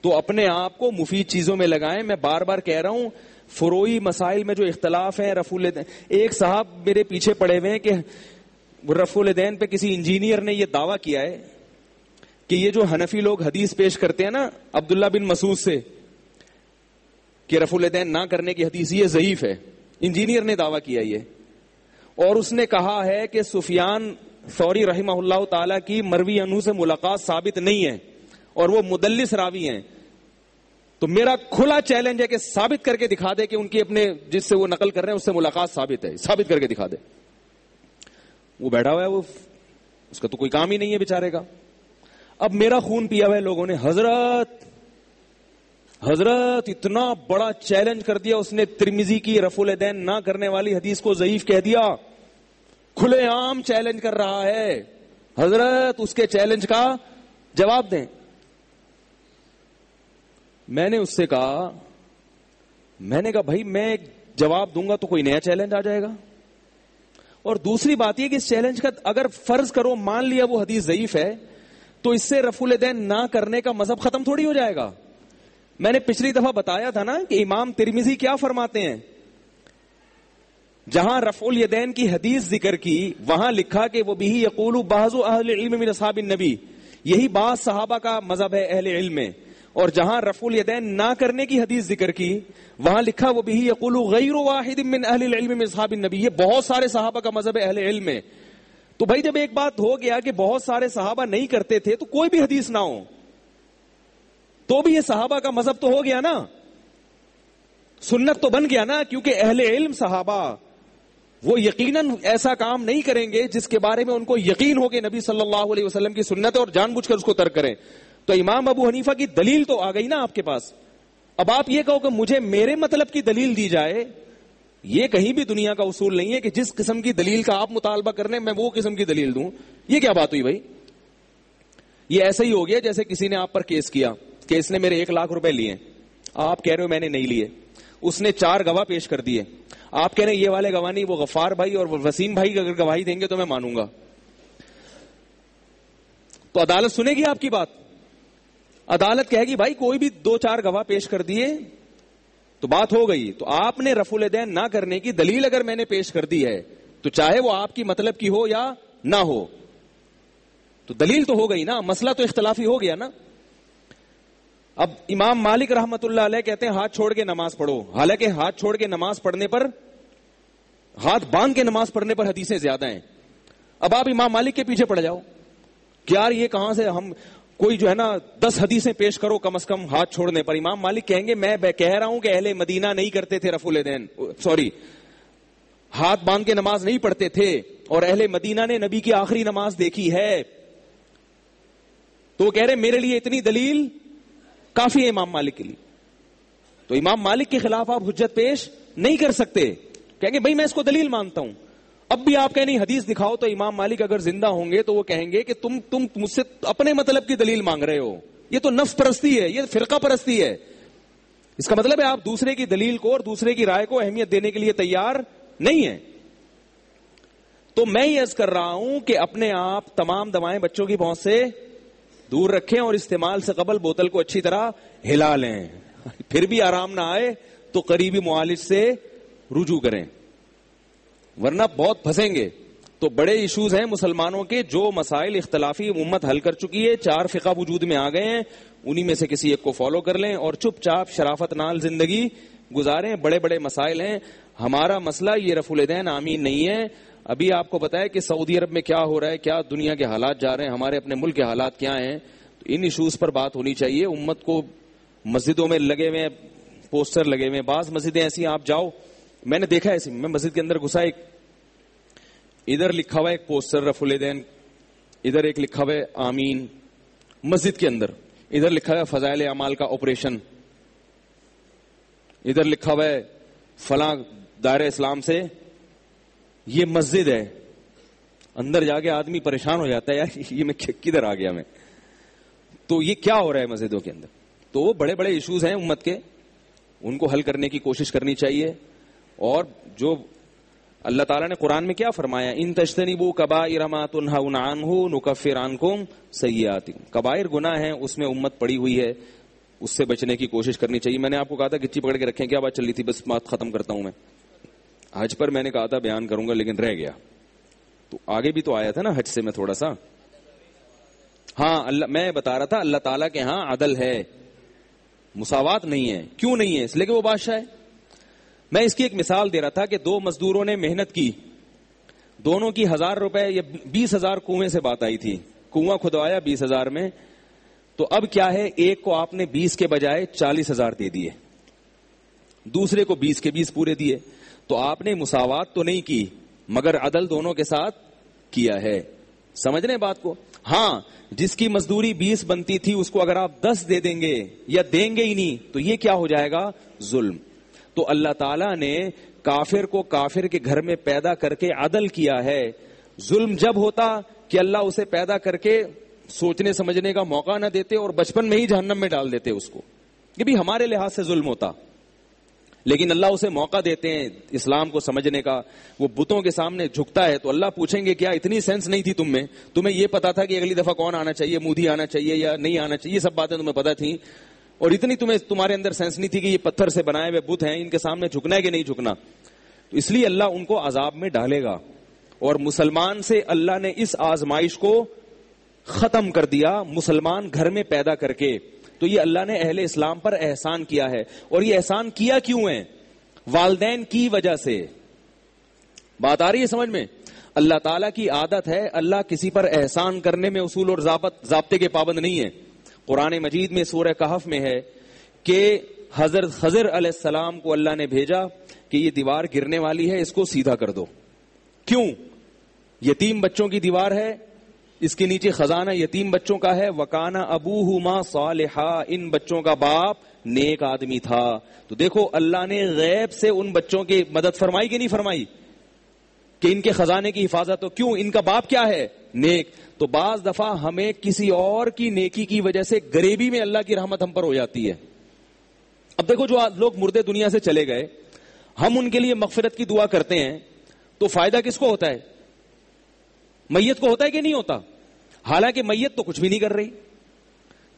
تو اپنے آپ کو مفید چیزوں میں لگائیں. میں بار بار کہہ رہا ہوں فروعی مسائل میں جو اختلاف ہیں, رفع الیدین, ایک صاحب میرے پیچھے پڑے ہوئے ہیں کہ رفع الیدین پہ کسی انجینئر نے یہ دعویٰ کیا ہے کہ یہ جو حنفی لوگ حدیث پیش کرتے ہیں نا عبداللہ بن مسعود سے کہ رفع الیدین نہ کرنے کی حدیث یہ ضعیف ہے. انجینئر نے دعویٰ کیا یہ, اور اس نے کہا ہے کہ سفیان ثوری رحمہ اللہ تعالی کی مروی عنہ سے ملاقات ثابت نہیں ہے اور وہ مدلس راوی ہیں. تو میرا کھلا چیلنج ہے کہ ثابت کر کے دکھا دے کہ ان کی اپنے جس سے وہ نقل کر رہے ہیں اس سے ملاقات ثابت ہے, ثابت کر کے دکھا دے. وہ بیٹھا ہوا ہے, وہ اس کا تو کوئی کام ہی نہیں ہے بیچارے کا. اب میرا خون پیا ہوا ہے لوگوں نے, حضرت اتنا بڑا چیلنج کر دیا اس نے, ترمذی کی رفع الیدین نہ کرنے والی حدیث کو ضعیف کہہ دیا, کھلے عام چیلنج کر رہا ہے. حضرت اس کے چیلنج کا جواب دیں. میں نے اس سے کہا, میں نے کہا بھائی میں جواب دوں گا تو کوئی نیا چیلنج آ جائے گا, اور دوسری بات یہ کہ اس چیلنج کا اگر فرض کرو مان لیا وہ حدیث ضعیف ہے تو اس سے رفع الیدین نہ کرنے کا مذہب ختم تھوڑی ہو جائے گا. میں نے پچھلی دفعہ بتایا تھا نا کہ امام ترمذی کیا فرماتے ہیں, جہاں رفع الیدین کی حدیث ذکر کی وہاں لکھا کہ وہ بھی یقول بعض اہل العلم من اصحاب النبی, یہی بعض صحابہ کا مذہب ہے اہل علم میں. اور جہاں رفع الیدین نہ کرنے کی حدیث ذکر کی وہاں لکھا وہ بھی یقول غیر واحد من اہل العلم من اصحاب النبی, یہ بہت سارے صحابہ کا مذہب ہے اہل علم میں. تو بھائی جب ایک بات ہو گیا کہ بہت سارے صحابہ نہیں کرتے تھے تو کوئی بھی حدیث نہ ہو تو بھی یہ صحابہ کا مذہب تو ہو گیا نا, سنت تو بن گیا نا, کیونکہ اہل علم صحابہ وہ یقیناً ایسا کام نہیں کریں گے جس کے بارے میں ان کو یقین ہو کہ نبی صلی اللہ علیہ وسلم کی سنت ہے اور جان بوجھ کر اس کو ترک کریں. تو امام ابو حنیفہ کی دلیل تو آ گئی نا آپ کے پاس. اب آپ یہ کہو کہ مجھے میرے مطلب کی دلیل دی جائے, یہ کہیں بھی دنیا کا اصول نہیں ہے کہ جس قسم کی دلیل کا آپ مطالبہ کر رہے ہیں میں وہ قسم کی دلیل دوں. یہ کیا بات ہوئی بھائی؟ یہ ایسا ہی ہو گیا جیسے کسی نے آپ پر کیس کیا کہ اس نے میرے 1 لاکھ روپے لیے, آپ کہہ رہے ہو میں نے نہیں لیے, اس نے 4 گواہ پیش کر دیے, آپ کہہ رہے ہیں یہ والے گواہ نہیں, وہ غفار بھائی اور وسیم بھائی اگر گواہی دیں گے تو میں مانوں گا. تو عدالت سنے گی آپ کی بات؟ عدالت کہے گی بھائی کوئی بھی 2-4 گواہ پیش کر دیے تو بات ہو گئی. تو آپ نے رفع الیدین نہ کرنے کی دلیل اگر میں نے پیش کر دی ہے تو چاہے وہ آپ کی مطلب کی ہو یا نہ ہو, تو دلیل تو ہو گئی نا, مسئلہ تو اختلافی ہو گیا نا. اب امام مالک رحمت اللہ علیہ کہتے ہیں ہاتھ چھوڑ کے نماز پڑھو, حالانکہ ہاتھ چھوڑ کے نماز پڑھنے پر, ہاتھ باندھ کے نماز پڑھنے پر حدیثیں زیادہ ہیں. اب آپ امام مالک کے پیچھے پڑ جاؤ کہ یار یہ کہاں سے, ہم کوئی جو ہے نا 10 حدیثیں پیش کرو کم از کم ہاتھ چھوڑنے پر. امام مالک کہیں گے میں کہہ رہا ہوں کہ اہل مدینہ نہیں کرتے تھے رفع الیدین, ہاتھ باندھ کے نماز نہیں پڑھتے تھے, اور اہل مدینہ نے نبی کی آخری نماز دیکھی ہے. تو وہ کہہ رہے میرے لیے اتنی دلیل کافی ہے امام مالک کے لیے. تو امام مالک کے خلاف آپ حجت پیش نہیں کر سکتے, کہیں گے بھائی میں اس کو دلیل مانتا ہوں. اب بھی آپ کہیں نہیں حدیث دکھاؤ, تو امام مالک اگر زندہ ہوں گے تو وہ کہیں گے کہ تم مجھ سے اپنے مطلب کی دلیل مانگ رہے ہو, یہ تو نفس پرستی ہے, یہ فرقہ پرستی ہے. اس کا مطلب ہے آپ دوسرے کی دلیل کو اور دوسرے کی رائے کو اہمیت دینے کے لیے تیار نہیں ہیں. تو میں یہ عرض کر رہا ہوں کہ اپنے آپ تمام دوائیں بچوں کی پہنچ سے دور رکھیں اور استعمال سے قبل بوتل کو اچھی طرح ہلا لیں. پھر بھی آرام نہ آئے تو قریبی معالج سے رجوع کریں, ورنہ بہت پھنسیں گے. تو بڑے ایشوز ہیں مسلمانوں کے, جو مسائل اختلافی امت حل کر چکی ہے, 4 فقہ وجود میں آ گئے ہیں, انہی میں سے کسی ایک کو فالو کر لیں اور چپ چاپ شرافت نال زندگی گزاریں. بڑے بڑے مسائل ہیں. ہمارا مسئلہ یہ رفع الیدین آمین نہیں ہے. ابھی آپ کو پتا ہے کہ سعودی عرب میں کیا ہو رہا ہے, کیا دنیا کے حالات جا رہے ہیں, ہمارے اپنے ملک کے حالات کیا ہیں. تو ان ایشوز پر بات ہونی چاہیے. امت کو مسجدوں میں لگے ہوئے پوسٹر لگے ہوئے, بعض مسجدیں ایسی آپ جاؤ, میں نے دیکھا ایسی, میں مسجد کے اندر گھسا, ایک ادھر لکھا ہوا ہے ایک پوسٹر رفع الیدین, ادھر ایک لکھا ہوا ہے آمین مسجد کے اندر, ادھر لکھا ہوا ہے فضائل اعمال کا آپریشن, ادھر لکھا ہوا ہے فلاں دائرہ اسلام سے یہ مسجد ہے. اندر جا کے آدمی پریشان ہو جاتا ہے, یار یہ میں کدھر آ گیا میں. تو یہ کیا ہو رہا ہے مسجدوں کے اندر. تو بڑے بڑے ایشوز ہیں امت کے, ان کو حل کرنے کی کوشش کرنی چاہیے. اور جو اللہ تعالیٰ نے قرآن میں کیا فرمایا, ان تجتنبوا کبائر ما تنہون عنہ نکفر عنکم سیئاتکم, کبائر گناہ ہیں اس میں امت پڑی ہوئی ہے, اس سے بچنے کی کوشش کرنی چاہیے. میں نے آپ کو کہا تھا گچی پکڑ کے رکھیں, کیا بات چل رہی تھی, بس بات ختم کرتا ہوں. میں حج پر میں نے کہا تھا بیان کروں گا لیکن رہ گیا, تو آگے بھی تو آیا تھا نا حج سے میں تھوڑا سا. ہاں اللہ, میں بتا رہا تھا اللہ تعالیٰ کے ہاں عدل ہے, مساوات نہیں ہے. کیوں نہیں ہے؟ اس لیے کہ وہ بادشاہ ہے. میں اس کی ایک مثال دے رہا تھا کہ 2 مزدوروں نے محنت کی, دونوں کی 1000 روپے یا 20,000 کنویں سے بات آئی تھی, کنواں کھدوایا 20,000 میں. تو اب کیا ہے, ایک کو آپ نے 20 کے بجائے 40,000 دے دیے, دوسرے کو 20 کے 20 پورے دیے. تو آپ نے مساوات تو نہیں کی مگر عدل دونوں کے ساتھ کیا ہے. سمجھ رہے ہیں بات کو؟ ہاں, جس کی مزدوری 20 بنتی تھی اس کو اگر آپ 10 دے دیں گے یا دیں گے ہی نہیں تو یہ کیا ہو جائے گا, ظلم. تو اللہ تعالیٰ نے کافر کو کافر کے گھر میں پیدا کر کے عدل کیا ہے. ظلم جب ہوتا کہ اللہ اسے پیدا کر کے سوچنے سمجھنے کا موقع نہ دیتے اور بچپن میں ہی جہنم میں ڈال دیتے اس کو, یہ بھی ہمارے لحاظ سے ظلم ہوتا. لیکن اللہ اسے موقع دیتے ہیں اسلام کو سمجھنے کا. وہ بتوں کے سامنے جھکتا ہے تو اللہ پوچھیں گے کیا اتنی سینس نہیں تھی تم میں, تمہیں یہ پتا تھا کہ اگلی دفعہ کون آنا چاہیے, مودی آنا چاہیے یا نہیں آنا چاہیے, یہ سب باتیں تمہیں پتا تھیں, اور اتنی تمہارے اندر سینس نہیں تھی کہ یہ پتھر سے بنائے ہوئے بت ہیں, ان کے سامنے جھکنا ہے کہ نہیں جھکنا. تو اس لیے اللہ ان کو عذاب میں ڈالے گا. اور مسلمان سے اللہ نے اس آزمائش کو ختم کر دیا, مسلمان گھر میں پیدا کر کے. تو یہ اللہ نے اہل اسلام پر احسان کیا ہے. اور یہ احسان کیا کیوں ہے؟ والدین کی وجہ سے. بات آ رہی ہے سمجھ میں؟ اللہ تعالیٰ کی عادت ہے, اللہ کسی پر احسان کرنے میں اصول اور ضابطے کے پابند نہیں ہے. قرآن مجید میں سورہ کہف میں ہے کہ حضرت خضر علیہ السلام کو اللہ نے بھیجا کہ یہ دیوار گرنے والی ہے, اس کو سیدھا کر دو. کیوں؟ یتیم بچوں کی دیوار ہے, اس کے نیچے خزانہ یتیم بچوں کا ہے. وکانا ابوہما صالحا, ان بچوں کا باپ نیک آدمی تھا. تو دیکھو اللہ نے غیب سے ان بچوں کی مدد فرمائی کہ نہیں فرمائی؟ کہ ان کے خزانے کی حفاظت ہو. کیوں؟ ان کا باپ کیا ہے؟ نیک. تو بعض دفعہ ہمیں کسی اور کی نیکی کی وجہ سے غریبی میں اللہ کی رحمت ہم پر ہو جاتی ہے. اب دیکھو جو لوگ مردے دنیا سے چلے گئے, ہم ان کے لیے مغفرت کی دعا کرتے ہیں تو فائدہ کس کو ہوتا ہے؟ میت کو ہوتا ہے کہ نہیں ہوتا؟ حالانکہ میت تو کچھ بھی نہیں کر رہی.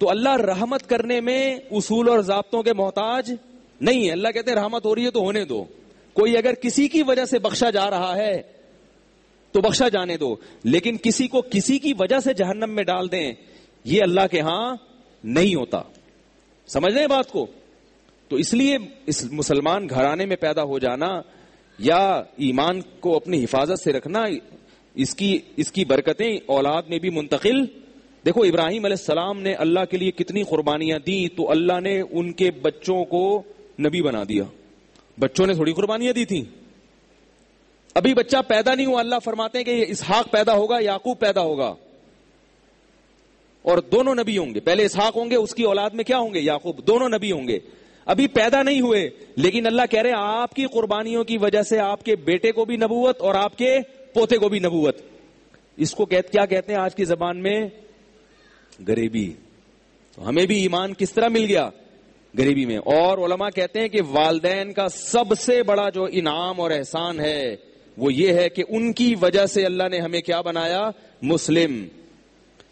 تو اللہ رحمت کرنے میں اصول اور ضابطوں کے محتاج نہیں ہے. اللہ کہتے ہیں رحمت ہو رہی ہے تو ہونے دو. کوئی اگر کسی کی وجہ سے بخشا جا رہا ہے تو بخشا جانے دو, لیکن کسی کو کسی کی وجہ سے جہنم میں ڈال دیں, یہ اللہ کے ہاں نہیں ہوتا. سمجھ رہے ہیں بات کو؟ تو اس لیے اس مسلمان گھرانے میں پیدا ہو جانا یا ایمان کو اپنی حفاظت سے رکھنا, اس کی برکتیں اولاد میں بھی منتقل. دیکھو ابراہیم علیہ السلام نے اللہ کے لیے کتنی قربانیاں دی, تو اللہ نے ان کے بچوں کو نبی بنا دیا. بچوں نے تھوڑی قربانیاں دی تھیں. ابھی بچہ پیدا نہیں ہوا, اللہ فرماتے ہیں کہ یہ اسحاق پیدا ہوگا, یعقوب پیدا ہوگا, اور دونوں نبی ہوں گے. پہلے اسحاق ہوں گے, اس کی اولاد میں کیا ہوں گے؟ یعقوب. دونوں نبی ہوں گے. ابھی پیدا نہیں ہوئے, لیکن اللہ کہہ رہے ہیں آپ کی قربانیوں کی وجہ سے آپ کے بیٹے کو بھی نبوت اور آپ کے پوتے کو بھی نبوت. اس کو کیا کہتے ہیں آج کی زبان میں؟ غریبی. تو ہمیں بھی ایمان کس طرح مل گیا؟ غریبی میں. اور علماء کہتے ہیں کہ والدین کا سب سے بڑا جو انعام اور احسان ہے وہ یہ ہے کہ ان کی وجہ سے اللہ نے ہمیں کیا بنایا؟ مسلم.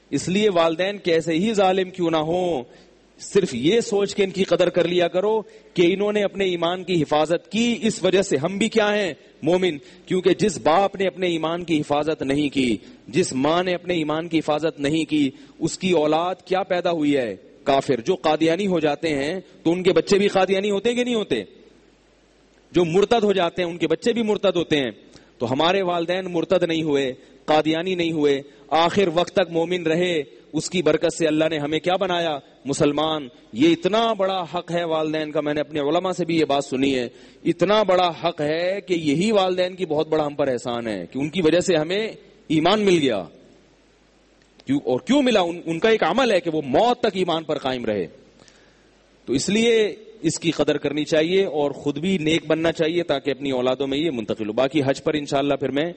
اس لیے والدین کیسے ہی ظالم کیوں نہ ہوں, صرف یہ سوچ کے ان کی قدر کر لیا کرو کہ انہوں نے اپنے ایمان کی حفاظت کی, اس وجہ سے ہم بھی کیا ہیں؟ مومن. کیونکہ جس باپ نے اپنے ایمان کی حفاظت نہیں کی, جس ماں نے اپنے ایمان کی حفاظت نہیں کی, اس کی اولاد کیا پیدا ہوئی ہے؟ کافر. جو قادیانی ہو جاتے ہیں تو ان کے بچے بھی قادیانی ہوتے ہیں کہ نہیں ہوتے؟ جو مرتد ہو جاتے ہیں ان کے بچے بھی مرتد ہوتے ہیں. تو ہمارے والدین مرتد نہیں ہوئے, قادیانی نہیں ہوئے, آخر وقت تک مومن رہے. اس کی برکت سے اللہ نے ہمیں کیا بنایا؟ مسلمان. یہ اتنا بڑا حق ہے والدین کا. میں نے اپنے علماء سے بھی یہ بات سنی ہے, اتنا بڑا حق ہے کہ یہی والدین کی بہت بڑا ہم پر احسان ہے کہ ان کی وجہ سے ہمیں ایمان مل گیا. اور کیوں ملا؟ ان کا ایک عمل ہے کہ وہ موت تک ایمان پر قائم رہے. تو اس لیے اس کی قدر کرنی چاہیے اور خود بھی نیک بننا چاہیے تاکہ اپنی اولادوں میں یہ منتقل ہو. باقی حج پر انشاءاللہ پھر میں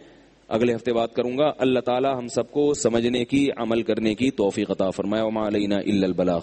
اگلے ہفتے بات کروں گا. اللہ تعالی ہم سب کو سمجھنے کی, عمل کرنے کی توفیق عطا فرمائے. وما علینا الا البلاغ.